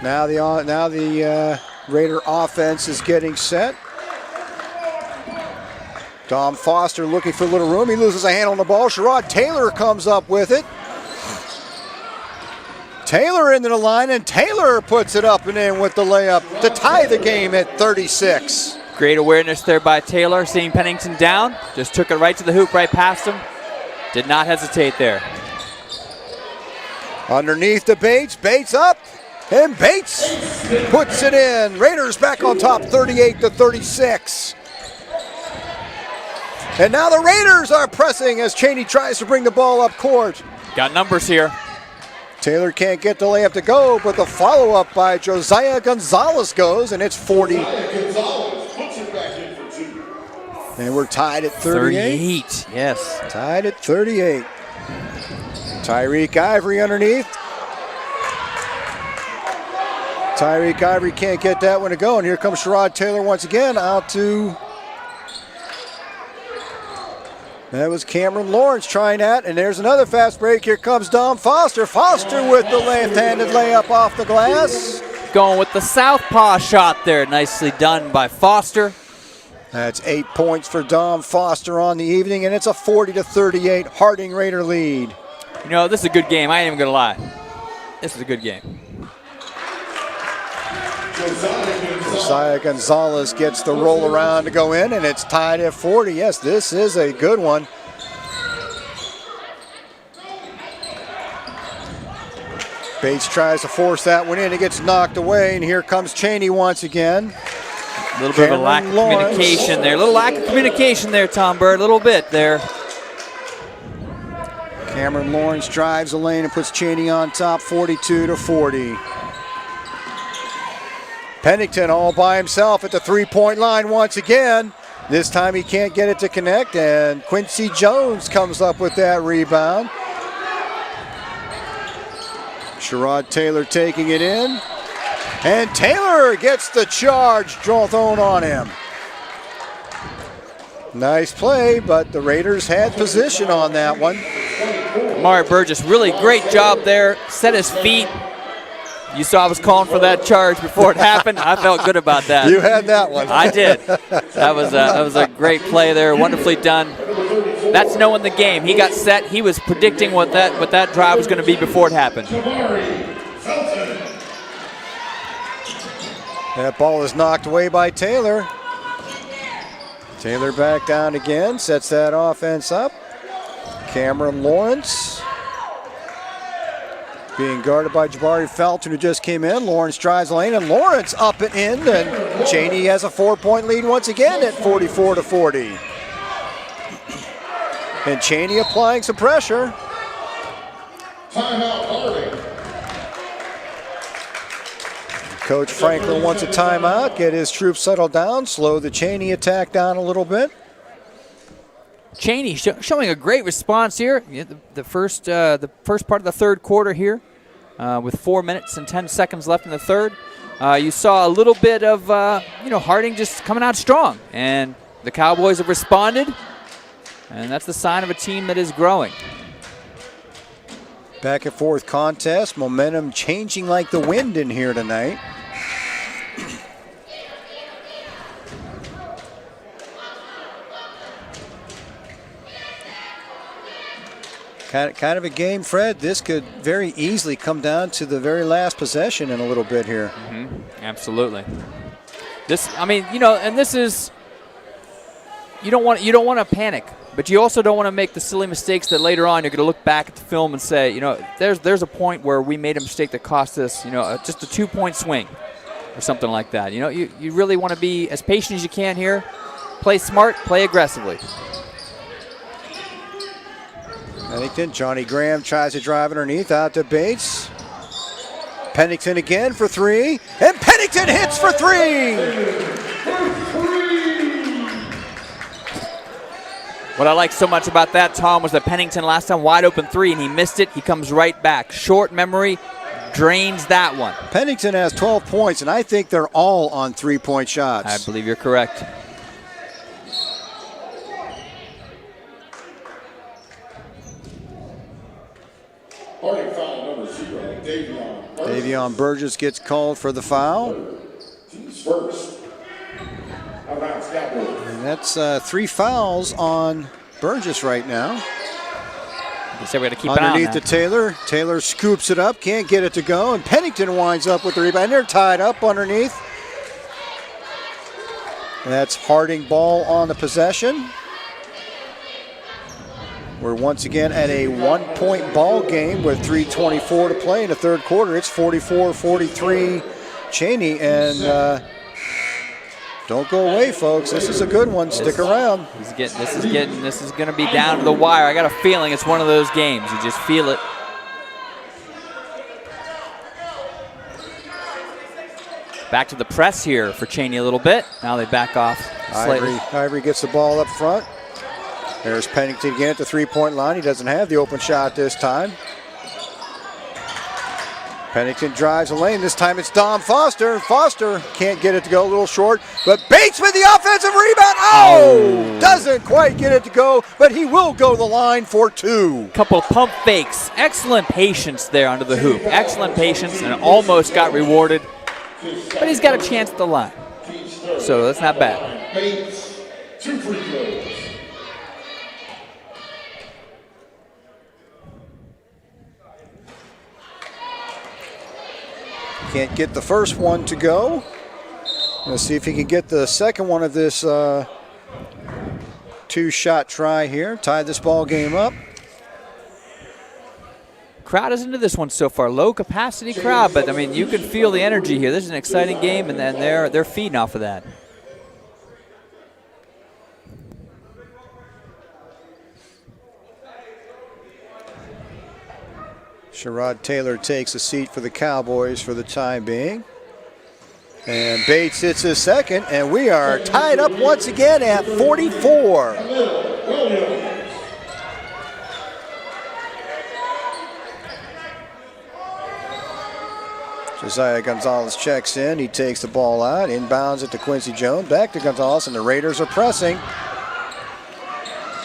Now the Raider offense is getting set. Dom Foster looking for a little room. He loses a hand on the ball. Sherrod Taylor comes up with it. Taylor into the line, and Taylor puts it up and in with the layup to tie the game at 36. Great awareness there by Taylor, seeing Pennington down. Just took it right to the hoop, right past him. Did not hesitate there. Underneath the Bates, Bates up, and Bates puts it in. Raiders back on top, 38-36. And now the Raiders are pressing as Chaney tries to bring the ball up court. Got numbers here. Taylor can't get the layup to go, but the follow-up by Josiah Gonzalez goes, and it's 40. And we're tied at 38. 38, yes. Tied at 38. Tyreek Ivory underneath. Tyreek Ivory can't get that one to go, and here comes Sherrod Taylor once again out to... That was Cameron Lawrence trying that, and there's another fast break. Here comes Dom Foster. Foster with the left-handed layup off the glass. Going with the southpaw shot there. Nicely done by Foster. That's 8 points for Dom Foster on the evening, and it's a 40-38 Harding Raider lead. You know, this is a good game. I ain't even going to lie. This is a good game. Josiah Gonzalez gets the roll around to go in, and it's tied at 40. Yes, this is a good one. Bates tries to force that one in. It gets knocked away, and here comes Chaney once again. A little bit of a lack of communication there. A little lack of communication there, Tom Bird. A little bit there. Cameron Lawrence drives the lane and puts Chaney on top, 42-40. Pennington all by himself at the three-point line once again. This time he can't get it to connect, and Quincy Jones comes up with that rebound. Sherrod Taylor taking it in. And Taylor gets the charge thrown on him. Nice play, but the Raiders had position on that one. Amari Burgess, really great job there. Set his feet. You saw I was calling for that charge before it happened. I felt good about that. You had that one. I did. That was a great play there. Wonderfully done. That's knowing the game. He got set. He was predicting what that drive was going to be before it happened. That ball is knocked away by Taylor. Taylor back down again, sets that offense up. Cameron Lawrence being guarded by Jabari Felton, who just came in. Lawrence drives the lane, and Lawrence up and in, and Chaney has a 4-point lead once again at 44-40. And Chaney applying some pressure. Timeout, Harding. Coach Franklin wants a timeout, get his troops settled down, slow the Chaney attack down a little bit. Chaney showing a great response here. The first part of the third quarter here, with 4 minutes and 10 seconds left in the third. You saw a little bit of Harding just coming out strong, and the Cowboys have responded, and that's the sign of a team that is growing. Back and forth contest, momentum changing like the wind in here tonight. Kind of a game, Fred. This could very easily come down to the very last possession in a little bit here. Mm-hmm. Absolutely. And this is, you don't want to panic, but you also don't want to make the silly mistakes that later on you're going to look back at the film and say, there's a point where we made a mistake that cost us, just a 2-point swing or something like that. You really want to be as patient as you can here. Play smart, play aggressively. Pennington, Johnny Graham tries to drive underneath out to Bates. Pennington again for three, and Pennington hits for three! What I like so much about that, Tom, was that Pennington last time wide open three, and he missed it. He comes right back. Short memory, drains that one. Pennington has 12 points, and I think they're all on three-point shots. I believe you're correct. Harding foul number 0, Davion. Davion Burgess gets called for the foul. Team's first. Out of bounds, Cowboys. And that's 3 fouls on Burgess right now. They said we got to keep an eye on Underneath that. to Taylor. Taylor scoops it up, can't get it to go, and Pennington winds up with the rebound. They're tied up underneath. That's Harding ball on the possession. We're once again at a 1-point ball game with 3:24 to play in the third quarter. It's 44-43 Chaney, and don't go away, folks. This is a good one. Stick around. This is going to be down to the wire. I got a feeling it's one of those games. You just feel it. Back to the press here for Chaney a little bit. Now they back off slightly. Ivory gets the ball up front. There's Pennington again at the three-point line. He doesn't have the open shot this time. Pennington drives the lane. This time it's Dom Foster. Foster can't get it to go, a little short, but Bates with the offensive rebound. Oh! Doesn't quite get it to go, but he will go to the line for 2. Couple of pump fakes. Excellent patience there under the hoop. Excellent patience, and almost got rewarded. But he's got a chance at the line. So that's not bad. Bates, 2 free throws. Can't get the first one to go. Let's see if he can get the second one of this 2-shot try here. Tie this ball game up. Crowd is into this one so far. Low capacity crowd, but I mean you can feel the energy here. This is an exciting game, and then they're feeding off of that. Sherrod Taylor takes a seat for the Cowboys for the time being. And Bates hits his second, and we are tied up once again at 44. Josiah Gonzalez checks in. He takes the ball out, inbounds it to Quincy Jones. Back to Gonzalez, and the Raiders are pressing.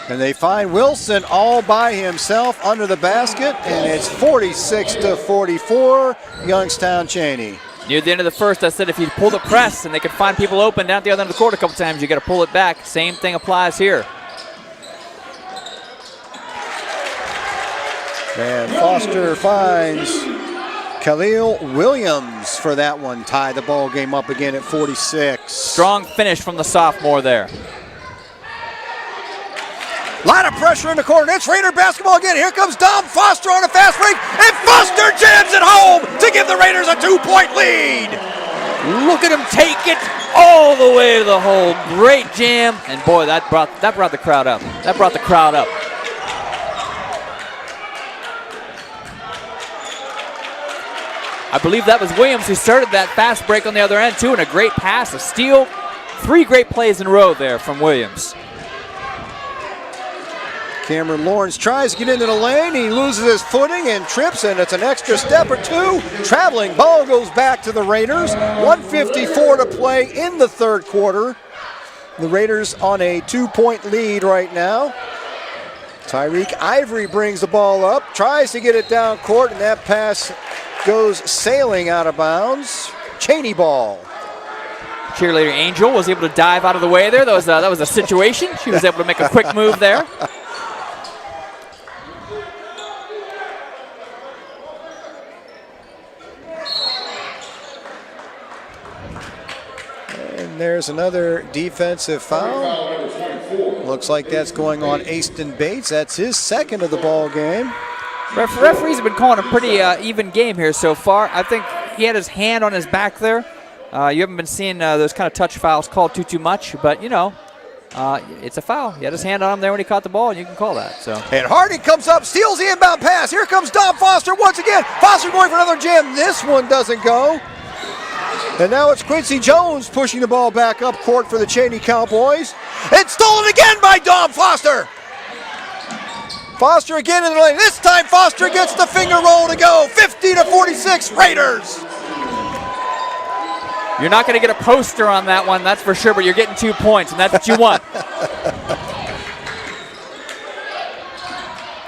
And they find Wilson all by himself under the basket, and it's 46-44, Youngstown Chaney. Near the end of the first, I said if you pull the press and they could find people open down at the other end of the court a couple times, you got to pull it back. Same thing applies here. And Foster finds Khalil Williams for that one. Tie the ball game up again at 46. Strong finish from the sophomore there. Lot of pressure in the corner. It's Raider basketball again. Here comes Dom Foster on a fast break, and Foster jams it home to give the Raiders a 2-point lead. Look at him take it all the way to the hole. Great jam, and boy, that brought the crowd up. That brought the crowd up. I believe that was Williams who started that fast break on the other end too, and a great pass, a steal. 3 great plays in a row there from Williams. Cameron Lawrence tries to get into the lane. He loses his footing and trips, and it's an extra step or 2. Traveling ball goes back to the Raiders. 1:54 to play in the third quarter. The Raiders on a 2-point lead right now. Tyreek Ivory brings the ball up, tries to get it down court, and that pass goes sailing out of bounds. Chaney ball. Cheerleader Angel was able to dive out of the way there. That was a situation. She was able to make a quick move there. There's another defensive foul. Looks like that's going on Aston Bates. That's his second of the ball game. Referees have been calling a pretty even game here so far. I think he had his hand on his back there. You haven't been seeing those kind of touch fouls called too much, but you know, it's a foul. He had his hand on him there when he caught the ball, and you can call that. So. And Harding comes up, steals the inbound pass. Here comes Dom Foster once again. Foster going for another jam. This one doesn't go. And now it's Quincy Jones pushing the ball back up court for the Chaney Cowboys. It's stolen again by Dom Foster. Foster again in the lane. This time Foster gets the finger roll to go. 50-46 Raiders. You're not going to get a poster on that one, that's for sure, but you're getting 2 points, and that's what you want.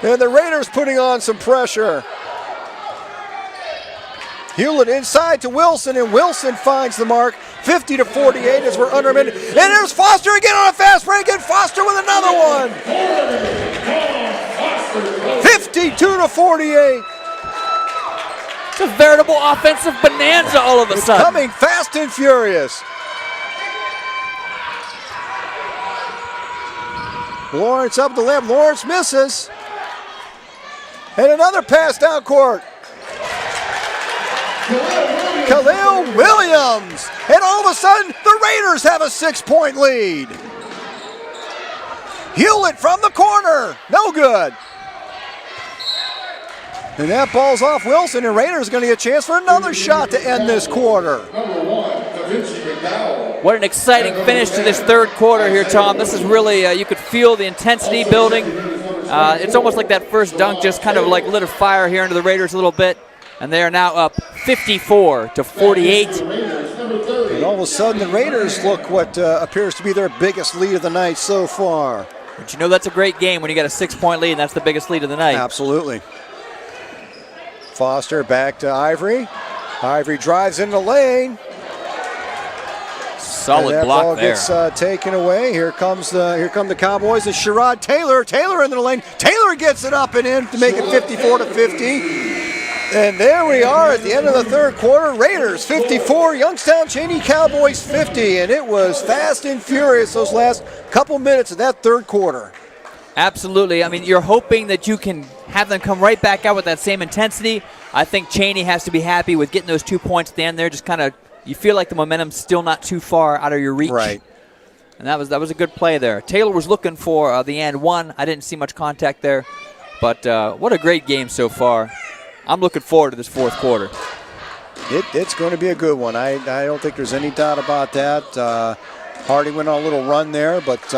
And the Raiders putting on some pressure. Hewlett inside to Wilson, and Wilson finds the mark. 50-48 as we're under a minute. And there's Foster again on a fast break, and Foster with another one. 52-48. It's a veritable offensive bonanza all of a sudden. Coming fast and furious. Lawrence up the left. Lawrence misses. And another pass down court. Khalil Williams. And all of a sudden, the Raiders have a 6-point lead. Hewlett from the corner. No good. And that ball's off Wilson, and Raiders going to get a chance for another shot to end this quarter. What an exciting finish to this third quarter here, Tom. This is really, you could feel the intensity building. It's almost like that first dunk just kind of like lit a fire here into the Raiders a little bit. And they are now up 54-48. And all of a sudden, the Raiders look what appears to be their biggest lead of the night so far. But you know that's a great game when you got a 6-point lead, and that's the biggest lead of the night. Absolutely. Foster back to Ivory. Ivory drives in the lane. Solid and block there. That ball gets taken away. Here come the Cowboys. And Sherrod Taylor. Taylor into the lane. Taylor gets it up and in to make it 54-50. And there we are at the end of the third quarter. Raiders 54, Youngstown Chaney Cowboys 50. And it was fast and furious those last couple minutes of that third quarter. Absolutely. I mean, you're hoping that you can have them come right back out with that same intensity. I think Chaney has to be happy with getting those 2 points at the end there. Just kind of, you feel like the momentum's still not too far out of your reach. Right. And that was a good play there. Taylor was looking for the and one. I didn't see much contact there. But what a great game so far. I'm looking forward to this fourth quarter. It's going to be a good one. I don't think there's any doubt about that. Hardy went on a little run there, but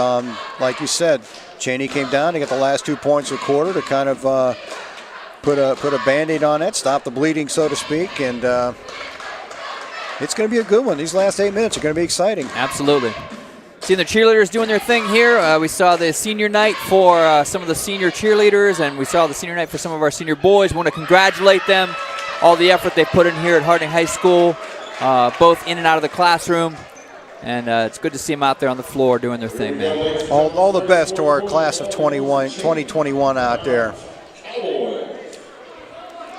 like you said, Chaney came down to get the last 2 points of the quarter to kind of put a Band-Aid on it, stop the bleeding, so to speak, and it's going to be a good one. These last 8 minutes are going to be exciting. Absolutely. Seeing the cheerleaders doing their thing here. We saw the senior night for some of the senior cheerleaders, and we saw the senior night for some of our senior boys. We want to congratulate them, all the effort they put in here at Harding High School, both in and out of the classroom. And it's good to see them out there on the floor doing their thing, man. All the best to our class of 2021 out there.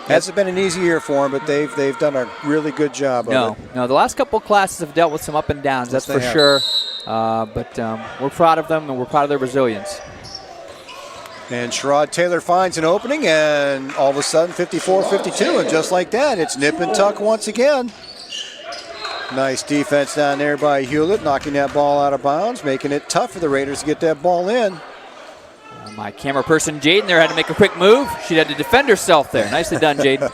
Hasn't been an easy year for them, but they've done a really good job of it. No, the last couple of classes have dealt with some up and downs, that's for sure. But we're proud of them, and we're proud of their resilience. And Sherrod Taylor finds an opening, and all of a sudden 54-52, and just like that, it's nip and tuck once again. Nice defense down there by Hewlett, knocking that ball out of bounds, making it tough for the Raiders to get that ball in. My camera person, Jaden, there had to make a quick move. She had to defend herself there. Nicely done, Jaden.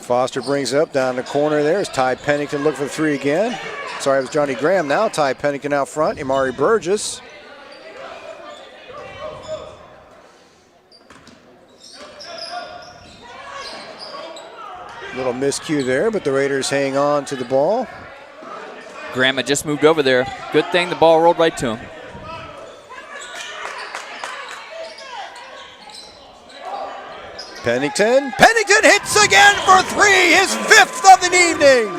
Foster brings up down the corner there. As Ty Pennington look for the three again. Sorry, it was Johnny Graham now. Ty Pennington out front. Amari Burgess. Little miscue there, but the Raiders hang on to the ball. Graham had just moved over there. Good thing the ball rolled right to him. Pennington hits again for three, his fifth of the evening.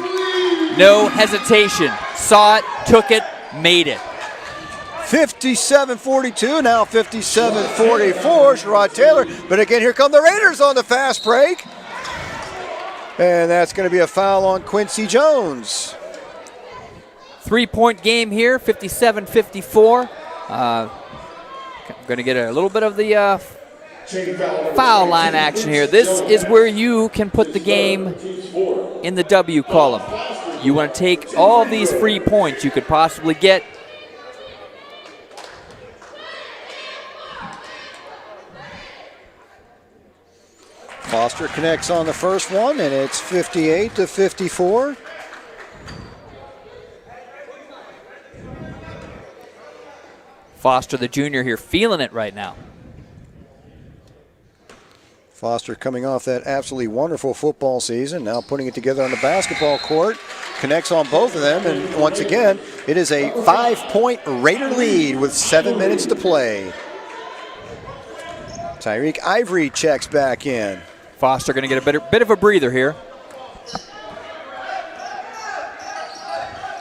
No hesitation. Saw it, took it, made it. 57-42, now 57-44, Sherrod Taylor. But again, here come the Raiders on the fast break. And that's going to be a foul on Quincy Jones. 3-point game here, 57-54. Going to get a little bit of the foul line action here. This is where you can put the game in the W column. You want to take all these free points you could possibly get. Foster connects on the first one, and it's 58-54. Foster, the junior here, feeling it right now. Foster coming off that absolutely wonderful football season, now putting it together on the basketball court. Connects on both of them, and once again, it is a 5-point Raider lead with 7 minutes to play. Tyreek Ivory checks back in. Foster going to get a bit of a breather here.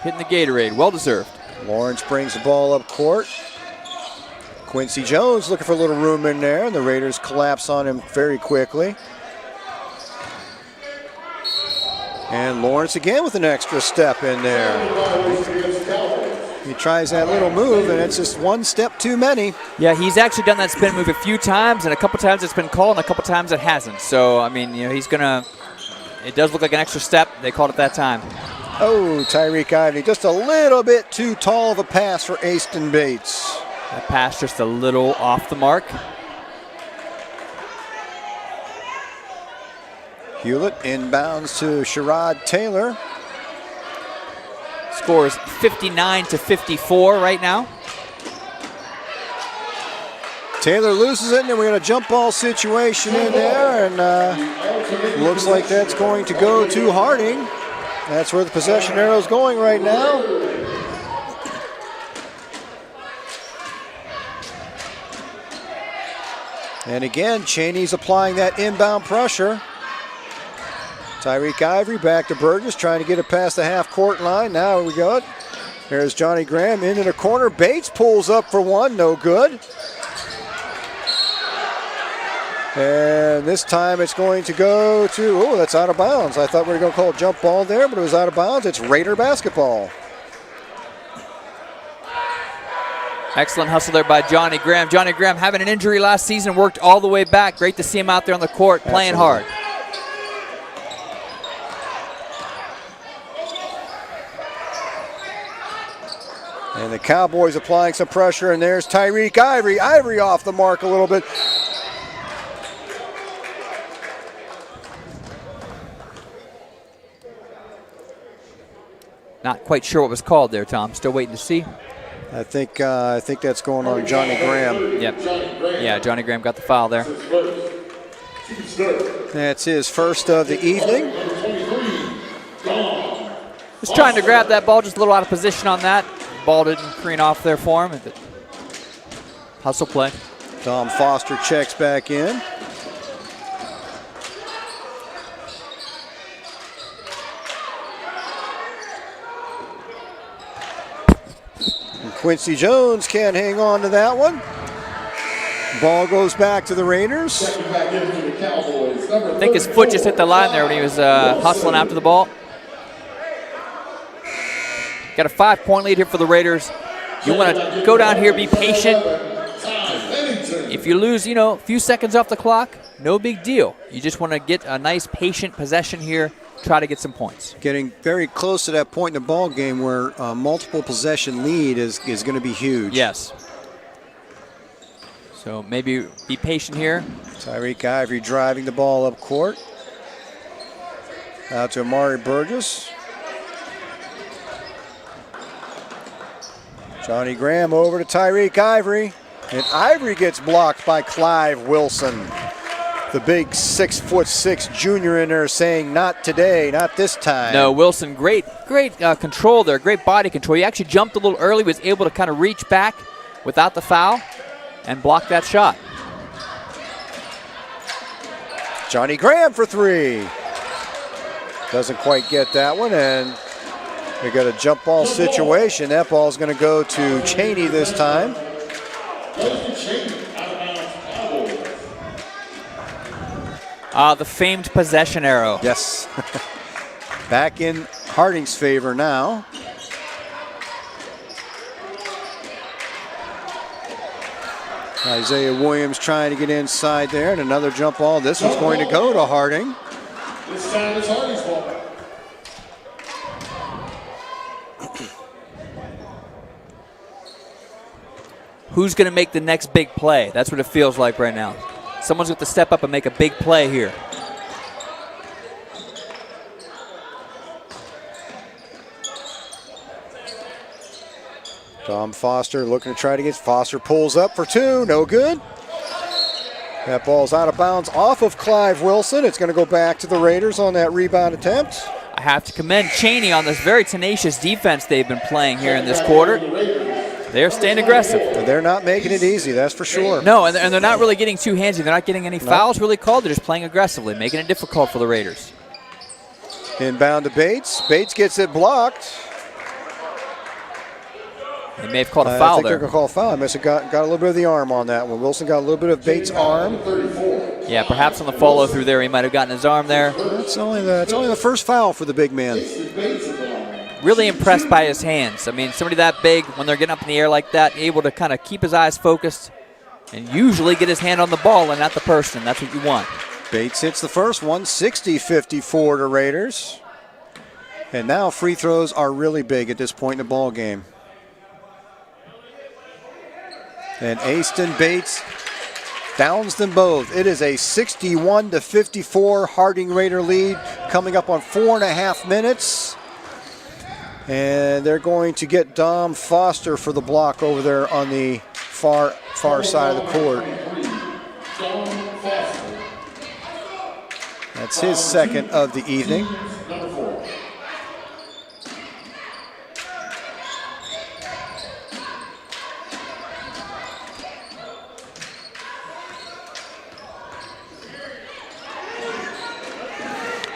hitting the Gatorade. Well deserved. Lawrence brings the ball up court. Quincy Jones looking for a little room in there, and the Raiders collapse on him very quickly. And Lawrence again with an extra step in there. He tries that little move, and it's just one step too many. Yeah, he's actually done that spin move a few times, and a couple times it's been called, and a couple times it hasn't. So, I mean, he's going to, it does look like an extra step. They called it that time. Oh, Tyreek Ivey, just a little bit too tall of a pass for Aston Bates. That pass just a little off the mark. Hewlett inbounds to Sherrod Taylor. Score is 59-54 right now. Taylor loses it, and then we're going to jump ball situation in there, and looks like that's going to go to Harding. That's where the possession arrow is going right now. And again, Chaney's applying that inbound pressure. Tyreek Ivey back to Burgess, trying to get it past the half-court line. Now we go. There's Johnny Graham into the corner. Bates pulls up for one, no good. And this time it's going to go to, oh, that's out of bounds. I thought we were going to call a jump ball there, but it was out of bounds. It's Raider basketball. Excellent hustle there by Johnny Graham. Johnny Graham having an injury last season, worked all the way back. Great to see him out there on the court playing hard. And the Cowboys applying some pressure, and there's Tyreek Ivey. Ivey off the mark a little bit. Not quite sure what was called there, Tom. Still waiting to see. I think that's going on Johnny Graham. Yep. Yeah, Johnny Graham got the foul there. That's his first of the evening. Just trying to grab that ball, just a little out of position on that. Ball didn't careen off there for him. Hustle play. Tom Foster checks back in. And Quincy Jones can't hang on to that one. Ball goes back to the Raiders. I think his foot just hit the line there when he was hustling after the ball. Got a 5-point lead here for the Raiders. You want to go down here, be patient. If you lose, a few seconds off the clock, no big deal. You just want to get a nice patient possession here, try to get some points. Getting very close to that point in the ball game where multiple possession lead is going to be huge. Yes. So maybe be patient here. Tyreek Ivey driving the ball up court. Out to Amari Burgess. Johnny Graham over to Tyreek Ivey. And Ivey gets blocked by Clive Wilson. The big 6'6" junior in there saying, not today, not this time. No, Wilson, great control there, great body control. He actually jumped a little early, was able to kind of reach back without the foul and block that shot. Johnny Graham for three. Doesn't quite get that one, and we got a jump ball situation. That ball is going to go to Chaney this time. The famed possession arrow. Yes. Back in Harding's favor now. Isaiah Williams trying to get inside there, and another jump ball. This one's going to go to Harding. This time it's Harding's ball. Who's going to make the next big play? That's what it feels like right now. Someone's got to step up and make a big play here. Tom Foster looking to try to get. Foster pulls up for two, no good. That ball's out of bounds off of Clive Wilson. It's going to go back to the Raiders on that rebound attempt. I have to commend Chaney on this very tenacious defense they've been playing here in this quarter. They're staying aggressive. They're not making it easy, that's for sure. No, and they're not really getting too handsy. They're not getting any fouls really called. They're just playing aggressively, making it difficult for the Raiders. Inbound to Bates. Bates gets it blocked. They may have called a I foul think there. they're going to call a foul. I must have got a little bit of the arm on that one. Wilson got a little bit of Bates' arm. Yeah, perhaps on the follow through there, he might have gotten his arm there. It's only the first foul for the big man. Really impressed by his hands. I mean, somebody that big, when they're getting up in the air like that, able to kind of keep his eyes focused and usually get his hand on the ball and not the person. That's what you want. Bates hits the first one, 60-54 to Raiders. And now free throws are really big at this point in the ball game. And Aston Bates downs them both. It is a 61-54 Harding Raider lead coming up on 4.5 minutes. And they're going to get Dom Foster for the block over there on the far side of the court. That's his second of the evening.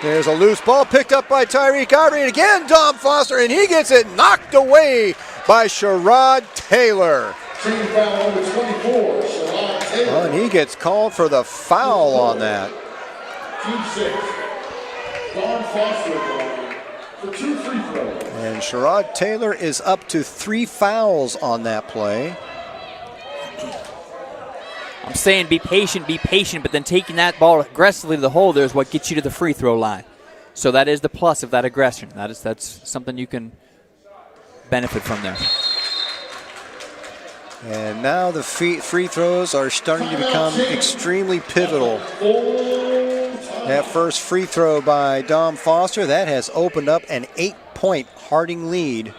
There's a loose ball picked up by Tyreek Aubrey, and again Dom Foster, and he gets it knocked away by Sherrod Taylor. Team foul number 24, Sherrod Taylor. Oh, and he gets called for the foul on that. Team 6, Don Foster for 2 free throws. And Sherrod Taylor is up to 3 fouls on that play. I'm saying be patient, but then taking that ball aggressively to the hole there is what gets you to the free throw line. So that is the plus of that aggression. That's something you can benefit from there. And now the free throws are starting to become extremely pivotal. That first free throw by Dom Foster, that has opened up an 8-point Harding lead.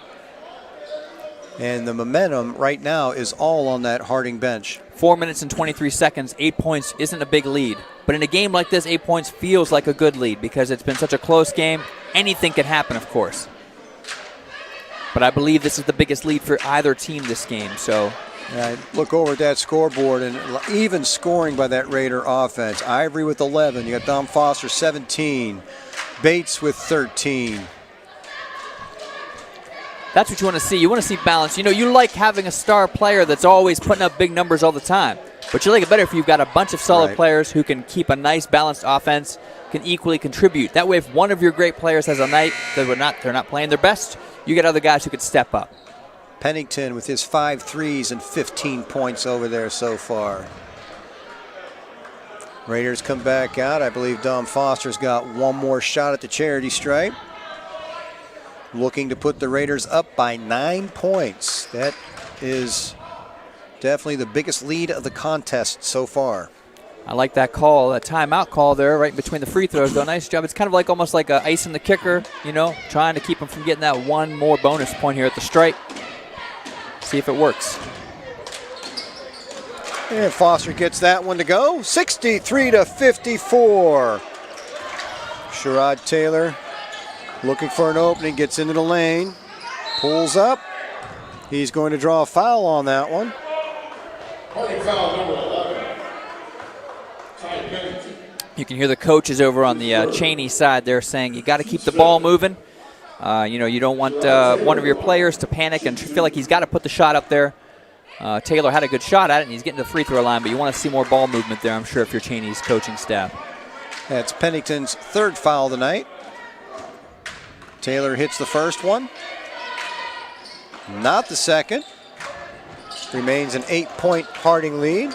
And the momentum right now is all on that Harding bench. 4 minutes and 23 seconds, 8 points isn't a big lead. But in a game like this, 8 points feels like a good lead because it's been such a close game. Anything can happen, of course. But I believe this is the biggest lead for either team this game. So I look over at that scoreboard and even scoring by that Raider offense. Ivory with 11. You got Dom Foster 17. Bates with 13. that's what you want to see. You want to see balance. You know, you like having a star player that's always putting up big numbers all the time. But you like it better if you've got a bunch of solid players who can keep a nice balanced offense, can equally contribute. That way, if one of your great players has a night that they're not playing their best, you get other guys who could step up. Pennington with his 5 threes and 15 points over there so far. Raiders come back out. I believe Dom Foster's got one more shot at the charity stripe. Looking to put the Raiders up by 9 points. That is definitely the biggest lead of the contest so far. I like that call, that timeout call there right between the free throws, though. Nice job. It's kind of like almost like icing the kicker, you know, trying to keep him from getting that one more bonus point here at the stripe. See if it works. And Foster gets that one to go. 63-54. Sherrod Taylor looking for an opening, gets into the lane, pulls up. He's going to draw a foul on that one. Foul number 11. Ty Pennington. You can hear the coaches over on the Chaney side there saying you got to keep the ball moving. You know, you don't want one of your players to panic and feel like he's got to put the shot up there. Taylor had a good shot at it, and he's getting to the free throw line, but you want to see more ball movement there, I'm sure, if you're Chaney's coaching staff. That's Pennington's third foul tonight. Taylor hits the first one. Not the second. Remains an 8-point Harding lead.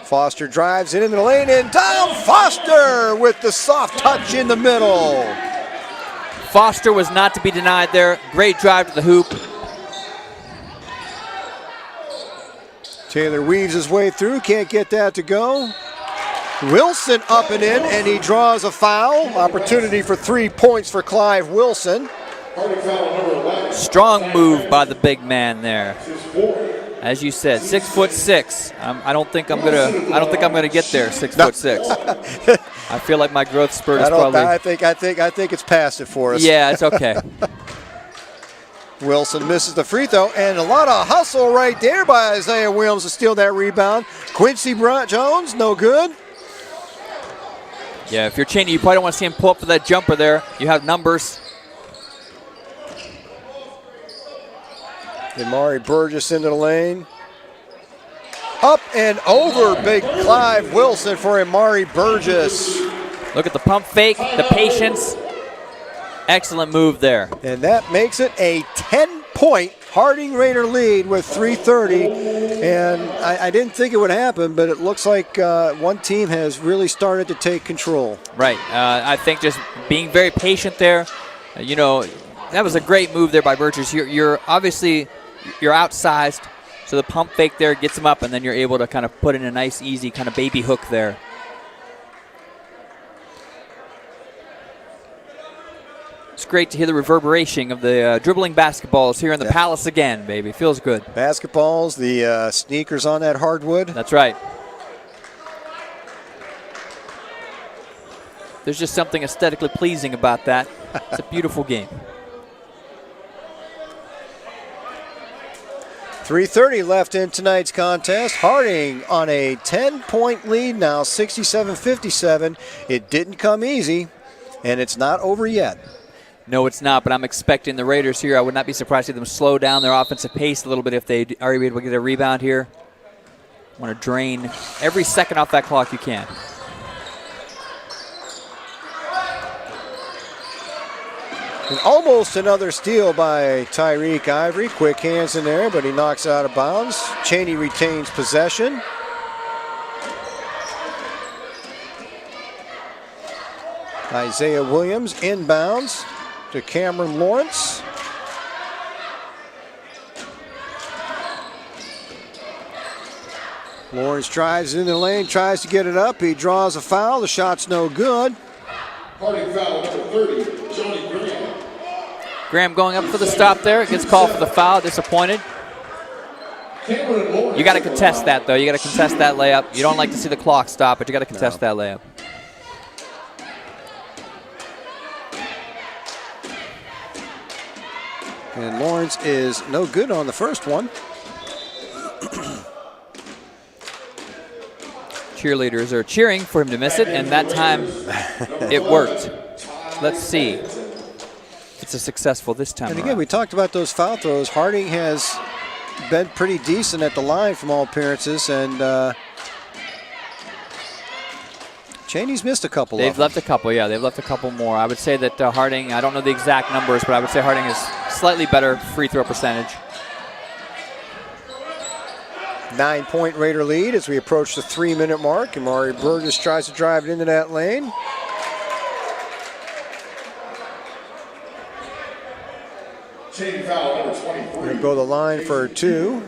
Foster drives it into the lane, and Dom Foster with the soft touch in the middle. Foster was not to be denied there. Great drive to the hoop. Taylor weaves his way through, can't get that to go. Wilson up and in, and he draws a foul. Opportunity for 3 points for Clive Wilson. Strong move by the big man there. As you said, 6'6". I don't think I'm gonna get there. 6'6". I feel like my growth spurt is probably. I think it's past it for us. Yeah, it's okay. Wilson misses the free throw, and a lot of hustle right there by Isaiah Williams to steal that rebound. Quincy Jones, no good. Yeah, if you're Chaney, you probably don't want to see him pull up for that jumper there. You have numbers. Amari Burgess into the lane. Up and over, big Clive Wilson for Amari Burgess. Look at the pump fake, the patience. Excellent move there. And that makes it a 10-point Harding Raider lead with 3:30. And I didn't think it would happen, but it looks like one team has really started to take control. Right. I think just being very patient there. You know, that was a great move there by Burgess. You're obviously outsized, so the pump fake there gets him up, and then you're able to kind of put in a nice, easy kind of baby hook there. It's great to hear the reverberation of the dribbling basketballs here in the Palace again, baby. Feels good. Basketballs, the sneakers on that hardwood. That's right. There's just something aesthetically pleasing about that. It's a beautiful game. 3:30 left in tonight's contest. Harding on a 10-point lead now, 67-57. It didn't come easy, and it's not over yet. No, it's not, but I'm expecting the Raiders here. I would not be surprised to see them slow down their offensive pace a little bit if they are able to get a rebound here. Want to drain every second off that clock you can. And almost another steal by Tyreek Ivory. Quick hands in there, but he knocks it out of bounds. Chaney retains possession. Isaiah Williams inbounds to Cameron Lawrence. Lawrence drives in the lane, tries to get it up. He draws a foul. The shot's no good. Harding foul number 30, Johnny Graham. Graham going up for the stop there. Gets called for the foul. Disappointed. You got to contest that, though. You got to contest that layup. You don't like to see the clock stop, but you got to contest that layup. And Lawrence is no good on the first one. Cheerleaders are cheering for him to miss it, and that time it worked. Let's see if it's successful this time. And again, around. we talked about those foul throws. Harding has been pretty decent at the line from all appearances, and Chaney's missed a couple. They've left a couple, yeah. They've left a couple more. I would say that Harding, I don't know the exact numbers, but I would say Harding is slightly better free throw percentage. 9-point Raider lead as we approach the 3-minute mark. Amari Burgess tries to drive it into that lane. Chaney foul number 23. We'll go the line for two.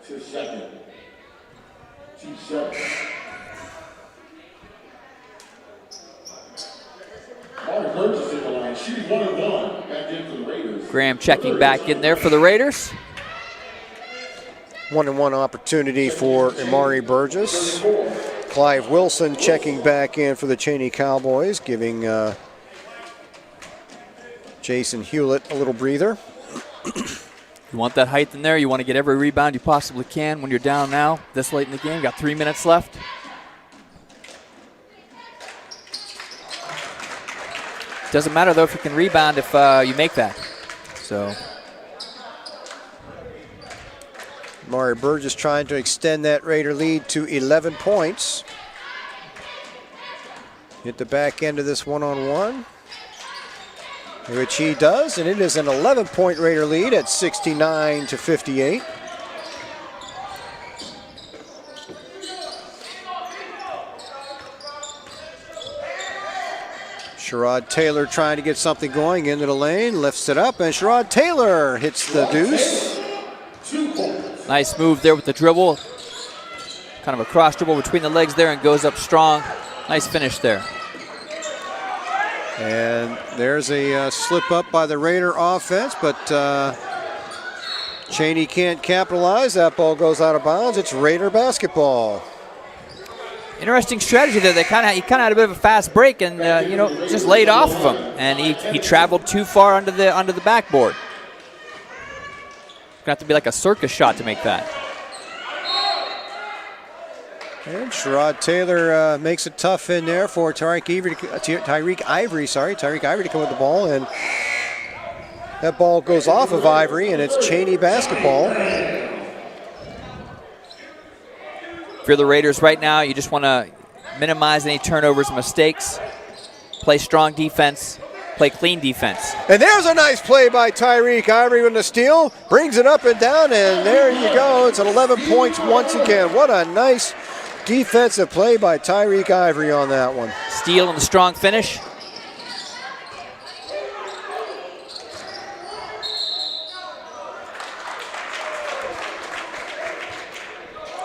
2 seconds. 2-7. Amari Burgess in the line. She's 1-1. Back in for the Raiders. Graham checking back in there for the Raiders. 1-on-1 opportunity for Amari Burgess. Clive Wilson checking back in for the Chaney Cowboys, giving Jason Hewlett a little breather. You want that height in there. You want to get every rebound you possibly can when you're down now, this late in the game. Got 3 minutes left. Doesn't matter, though, if you can rebound if you make that. So Amari Burgess trying to extend that Raider lead to 11 points. Hit the back end of this one-on-one, which he does, and it is an 11-point Raider lead at 69-58. Sherrod Taylor trying to get something going into the lane, lifts it up, and Sherrod Taylor hits the deuce. 2 points. nice move there with the dribble. Kind of a cross dribble between the legs there and goes up strong. Nice finish there. And there's a slip up by the Raider offense, but Chaney can't capitalize. That ball goes out of bounds. It's Raider basketball. Interesting strategy there. He kind of had a bit of a fast break and just laid off of him, and he traveled too far under the backboard. Gonna have to be like a circus shot to make that. And Sherrod Taylor makes it tough in there for Tyreek Ivory to come with the ball, and That ball goes off of Ivory, and it's Chaney basketball. If you're the Raiders right now, you just want to minimize any turnovers and mistakes. Play strong defense. Play clean defense. And there's a nice play by Tyreek Ivory with the steal. Brings it up and down, and there you go. It's at 11 points once again. What a nice defensive play by Tyreek Ivory on that one. Steal and the strong finish.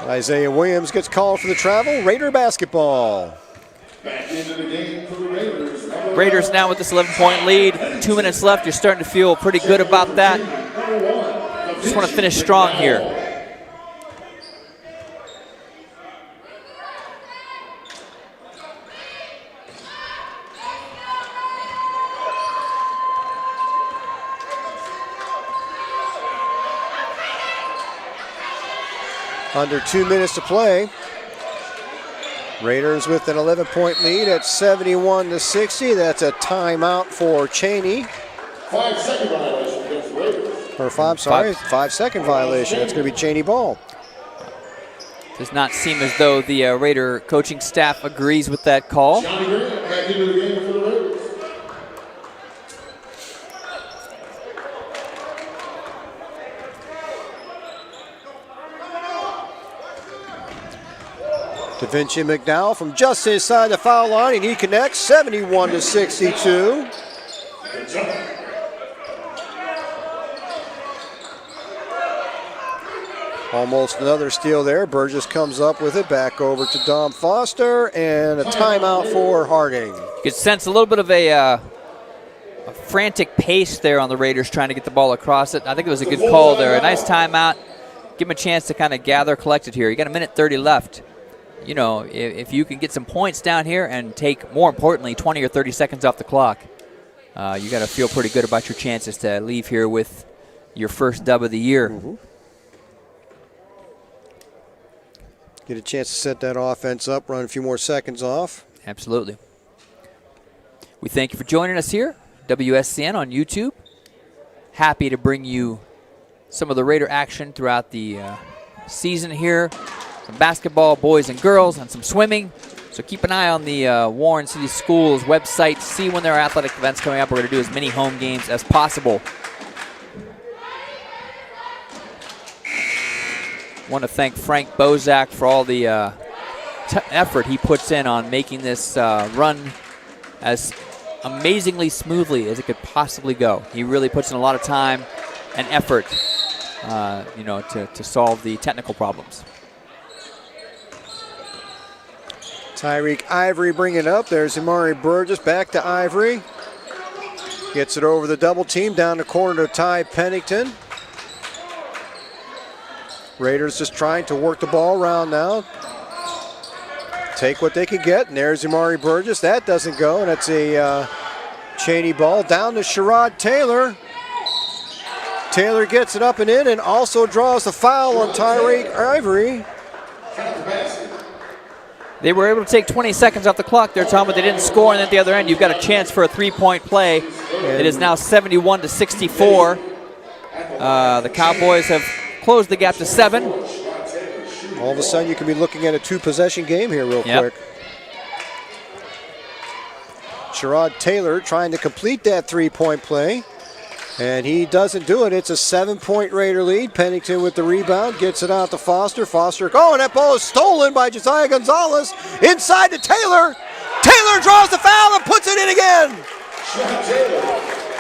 Isaiah Williams gets called for the travel. Raider basketball. Back into the game for the Raiders. Raiders now with this 11-point lead. 2 minutes left. You're starting to feel pretty good about that. Just want to finish strong here. Under 2 minutes to play. Raiders with an 11-point lead at 71-60. That's a timeout for Chaney. 5-second violation against the Raiders. Or 5-second violation. That's going to be Chaney ball. Does not seem as though the Raider coaching staff agrees with that call. Johnny Grant back into the game for the Raiders. DaVinci McDowell from just inside the foul line, and he connects 71-62. Almost another steal there. Burgess comes up with it, back over to Dom Foster, and a timeout for Harding. You could sense a little bit of a frantic pace there on the Raiders trying to get the ball across it. I think it was a good call there. A nice timeout. Give them a chance to kind of gather, collect it here. You got 1:30 left. You know, if you can get some points down here and take, more importantly, 20 or 30 seconds off the clock, you got to feel pretty good about your chances to leave here with your first dub of the year. Mm-hmm. Get a chance to set that offense up, run a few more seconds off. Absolutely. We thank you for joining us here, WSCN on YouTube. Happy to bring you some of the Raider action throughout the season here. Some basketball, boys and girls, and some swimming. So keep an eye on the Warren City Schools website. See when there are athletic events coming up. We're going to do as many home games as possible. Want to thank Frank Bozak for all the effort he puts in on making this run as amazingly smoothly as it could possibly go. He really puts in a lot of time and effort, to solve the technical problems. Tyreek Ivory bringing it up. There's Amari Burgess back to Ivory. Gets it over the double team down the corner to Ty Pennington. Raiders just trying to work the ball around now. Take what they can get, and there's Amari Burgess. That doesn't go, and it's a Chaney ball down to Sherrod Taylor. Taylor gets it up and in and also draws the foul on Tyreek Ivory. They were able to take 20 seconds off the clock there, Tom, but they didn't score, and at the other end, you've got a chance for a three-point play. It is now 71-64. The Cowboys have closed the gap to 7. All of a sudden, you can be looking at a two-possession game here real quick. Sherrod Taylor trying to complete that three-point play, and he doesn't do it. It's a 7-point Raider lead. Pennington with the rebound, gets it out to Foster. Foster, oh, and that ball is stolen by Josiah Gonzalez. Inside to Taylor. Taylor draws the foul and puts it in again.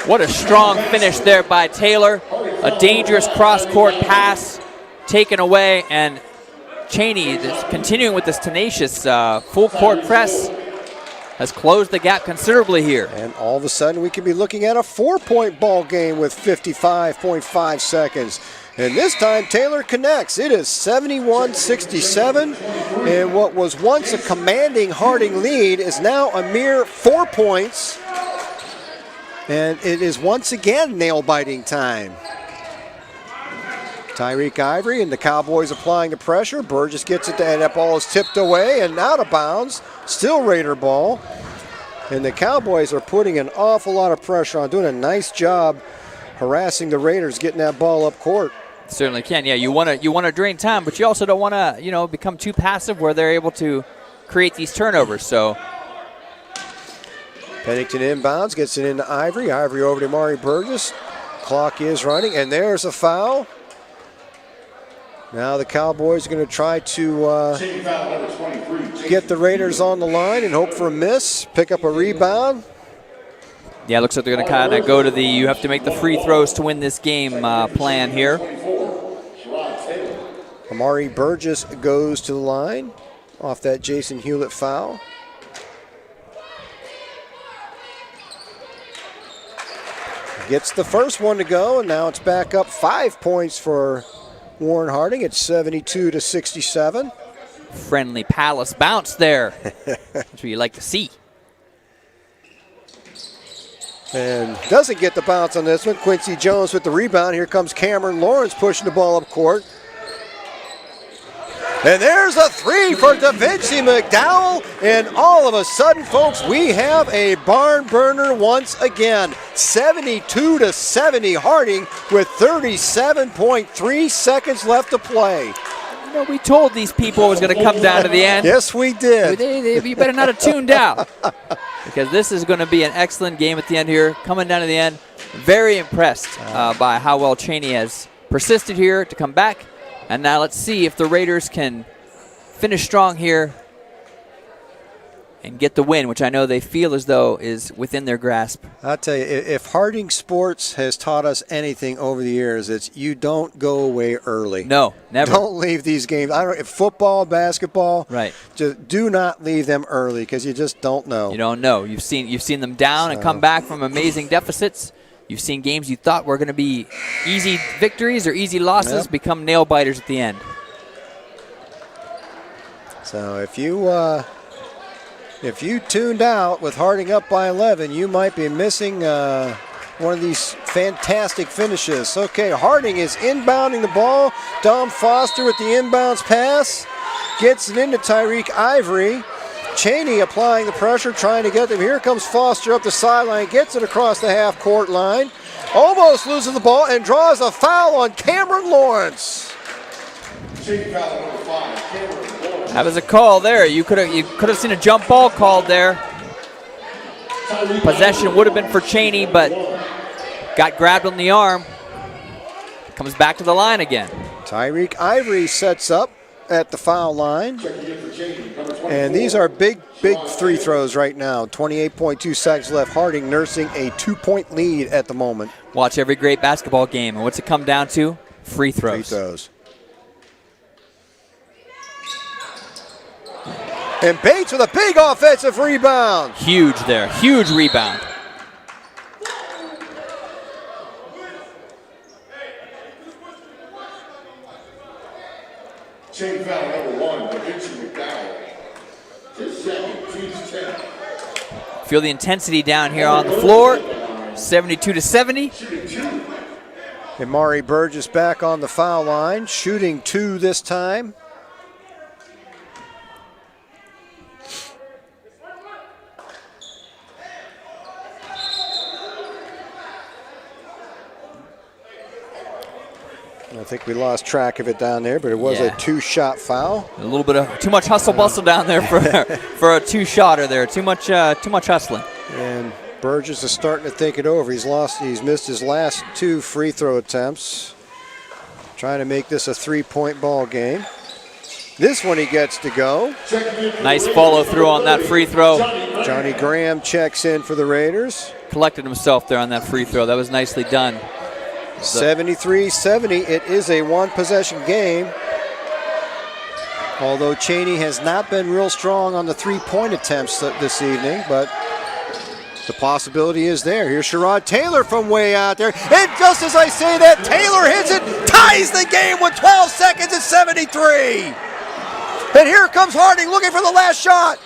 What a strong finish there by Taylor. A dangerous cross-court pass taken away, and Chaney is continuing with this tenacious full-court press. Has closed the gap considerably here. And all of a sudden, we can be looking at a 4-point ball game with 55.5 seconds. And this time, Taylor connects. It is 71-67. And what was once a commanding Harding lead is now a mere 4 points. And it is once again nail-biting time. Tyreek Ivory and the Cowboys applying the pressure. Burgess gets it, and that ball is tipped away and out of bounds. Still Raider ball. And the Cowboys are putting an awful lot of pressure on, doing a nice job harassing the Raiders, getting that ball up court. Certainly can. Yeah, you want to drain time, but you also don't want to become too passive where they're able to create these turnovers. So Pennington inbounds, gets it into Ivory. Ivory over to Amari Burgess. Clock is running, and there's a foul. Now the Cowboys are going to try to get the Raiders on the line and hope for a miss, pick up a rebound. Yeah, it looks like they're going to kind of go to the you have to make the free throws to win this game plan here. Amari Burgess goes to the line off that Jason Hewlett foul. Gets the first one to go, and now it's back up 5 points for Warren Harding. It's 72-67. Friendly Palace bounce there. That's what you like to see. And doesn't get the bounce on this one. Quincy Jones with the rebound. Here comes Cameron Lawrence pushing the ball up court. And there's a three for Da Vinci McDowell. And all of a sudden, folks, we have a barn burner once again. 72-70 Harding with 37.3 seconds left to play. You know, we told these people it was going to come down to the end. Yes, we did. You better not have tuned out, because this is going to be an excellent game at the end here. Coming down to the end, very impressed by how well Chaney has persisted here to come back. And now let's see if the Raiders can finish strong here and get the win, which I know they feel as though is within their grasp. I'll tell you, if Harding Sports has taught us anything over the years, it's you don't go away early. No, never. Don't leave these games. I don't. If football, basketball, right? Just do not leave them early, because you just don't know. You don't know. You've seen them down and come back from amazing deficits. You've seen games you thought were going to be easy victories or easy losses become nail biters at the end. So if you tuned out with Harding up by 11, you might be missing one of these fantastic finishes. Okay, Harding is inbounding the ball. Dom Foster with the inbounds pass. Gets it into Tyreek Ivory. Chaney applying the pressure, trying to get them. Here comes Foster up the sideline, gets it across the half-court line. Almost loses the ball and draws a foul on Cameron Lawrence. That was a call there. You could have seen a jump ball called there. Possession would have been for Chaney, but got grabbed on the arm. Comes back to the line again. Tyreek Ivory sets up at the foul line. And these are big free throws right now. 28.2 seconds left. Harding nursing a 2-point lead at the moment. Watch every great basketball game. And what's it come down to? Free throws. Free throws. And Bates with a big offensive rebound. Huge there. Huge rebound. Chain foul number 1, Da Vinci McDowell. His second, team's 10. Feel the intensity down here on the floor. 72-70. Amari Burgess back on the foul line, shooting 2 this time. I think we lost track of it down there, but it was a 2-shot foul. A little bit of too much hustle bustle down there for for a 2-shotter there. Too much hustling. And Burgess is starting to think it over. He's missed his last 2 free throw attempts. Trying to make this a 3-point ball game. This one he gets to go. Nice follow through on that free throw. Johnny Graham checks in for the Raiders. Collected himself there on that free throw. That was nicely done. 73-70, it is a 1-possession game. Although Chaney has not been real strong on the 3-point attempts this evening, but the possibility is there. Here's Sherrod Taylor from way out there. And just as I say that, Taylor hits it, ties the game with 12 seconds at 73. And here comes Harding looking for the last shot.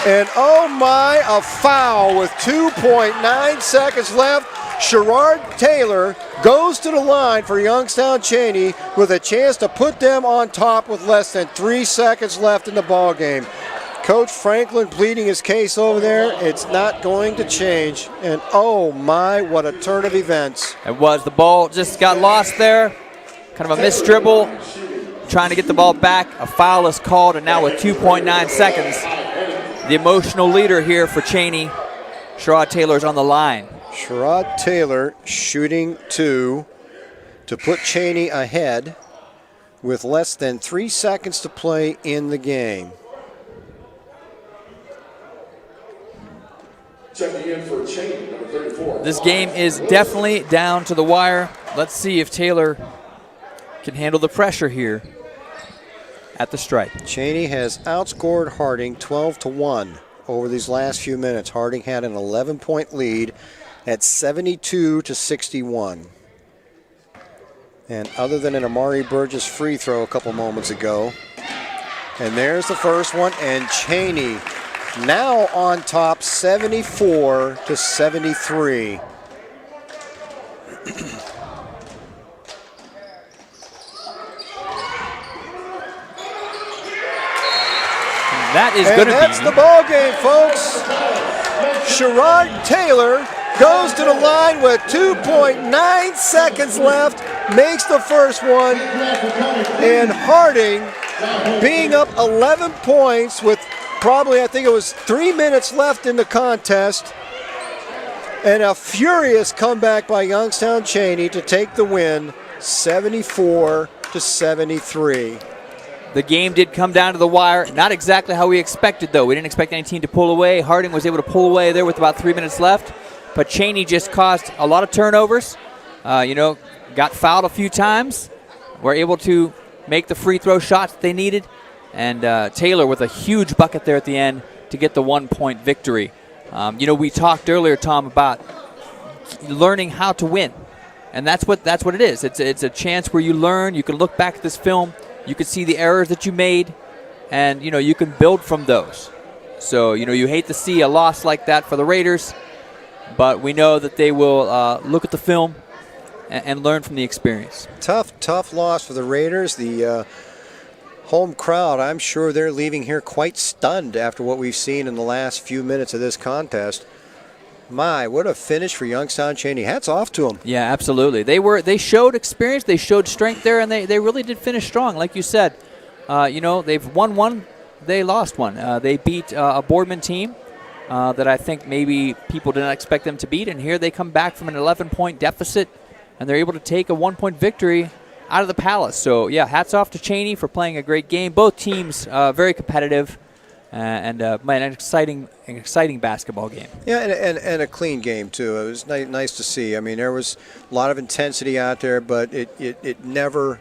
And oh my, a foul with 2.9 seconds left. Sherrod Taylor goes to the line for Youngstown Chaney with a chance to put them on top with less than 3 seconds left in the ball game. Coach Franklin pleading his case over there. It's not going to change. And oh my, what a turn of events. It was. The ball just got lost there. Kind of a missed dribble. Trying to get the ball back. A foul is called, and now with 2.9 seconds, the emotional leader here for Chaney, Sherrod Taylor's on the line. Sherrod Taylor shooting 2 to put Chaney ahead with less than 3 seconds to play in the game. Checking in for Chaney, number 34. This game is definitely down to the wire. Let's see if Taylor can handle the pressure here at the stripe. Chaney has outscored Harding 12-1 over these last few minutes. Harding had an 11-point lead at 72-61. And other than an Amari Burgess free throw a couple moments ago, and there's the first one, and Chaney now on top 74-73. That is going to be. That's the ball game, folks. Sherrod Taylor goes to the line with 2.9 seconds left, makes the first one, and Harding being up 11 points with probably, I think it was 3 minutes left in the contest, and a furious comeback by Youngstown Chaney to take the win, 74-73. The game did come down to the wire. Not exactly how we expected, though. We didn't expect any team to pull away. Harding was able to pull away there with about 3 minutes left. But Chaney just caused a lot of turnovers. Got fouled a few times. Were able to make the free throw shots that they needed. And Taylor with a huge bucket there at the end to get the 1-point victory. We talked earlier, Tom, about learning how to win. And that's what it is. It's a chance where you learn. You can look back at this film. You can see the errors that you made, and, you can build from those. So, you hate to see a loss like that for the Raiders, but we know that they will look at the film and learn from the experience. Tough loss for the Raiders. The home crowd, I'm sure they're leaving here quite stunned after what we've seen in the last few minutes of this contest. My, what a finish for Youngstown Chaney. Hats off to them. Yeah, absolutely. They showed experience, they showed strength there, and they really did finish strong. Like you said, they've won one, they lost one. They beat a Boardman team that I think maybe people didn't expect them to beat, and here they come back from an 11-point deficit, and they're able to take a 1-point victory out of the Palace. So, yeah, hats off to Chaney for playing a great game. Both teams very competitive. An exciting basketball game. Yeah, and a clean game, too. It was nice to see. I mean, there was a lot of intensity out there, but it never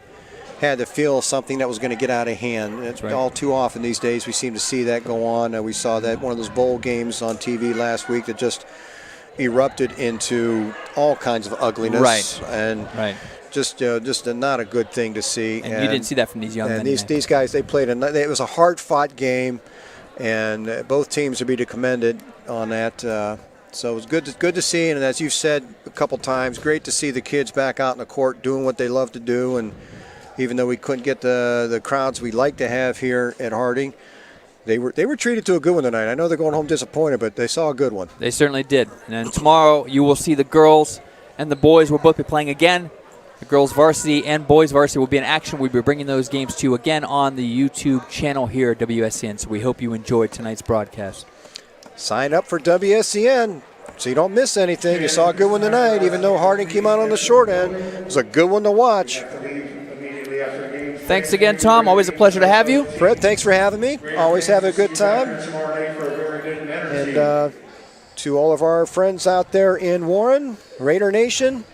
had the feel of something that was going to get out of hand. It's right. All too often these days we seem to see that go on. We saw that one of those bowl games on TV last week that just erupted into all kinds of ugliness. Right. And just not a good thing to see. And you didn't see that from these young men. These guys, they played it was a hard-fought game. And both teams are to be commended on that. So it was good to see. And as you've said a couple times, great to see the kids back out in the court doing what they love to do. And even though we couldn't get the crowds we like to have here at Harding, they were treated to a good one tonight. I know they're going home disappointed, but they saw a good one. They certainly did. And then tomorrow you will see the girls and the boys will both be playing again. The girls varsity and boys varsity will be in action. We'll be bringing those games to you again on the YouTube channel here at WSCN. So we hope you enjoyed tonight's broadcast. Sign up for WSCN so you don't miss anything. You saw a good one tonight, even though Harding came out on the short end. It was a good one to watch. Thanks again, Tom. Always a pleasure to have you. Fred, thanks for having me. Always have a good time. And to all of our friends out there in Warren, Raider Nation,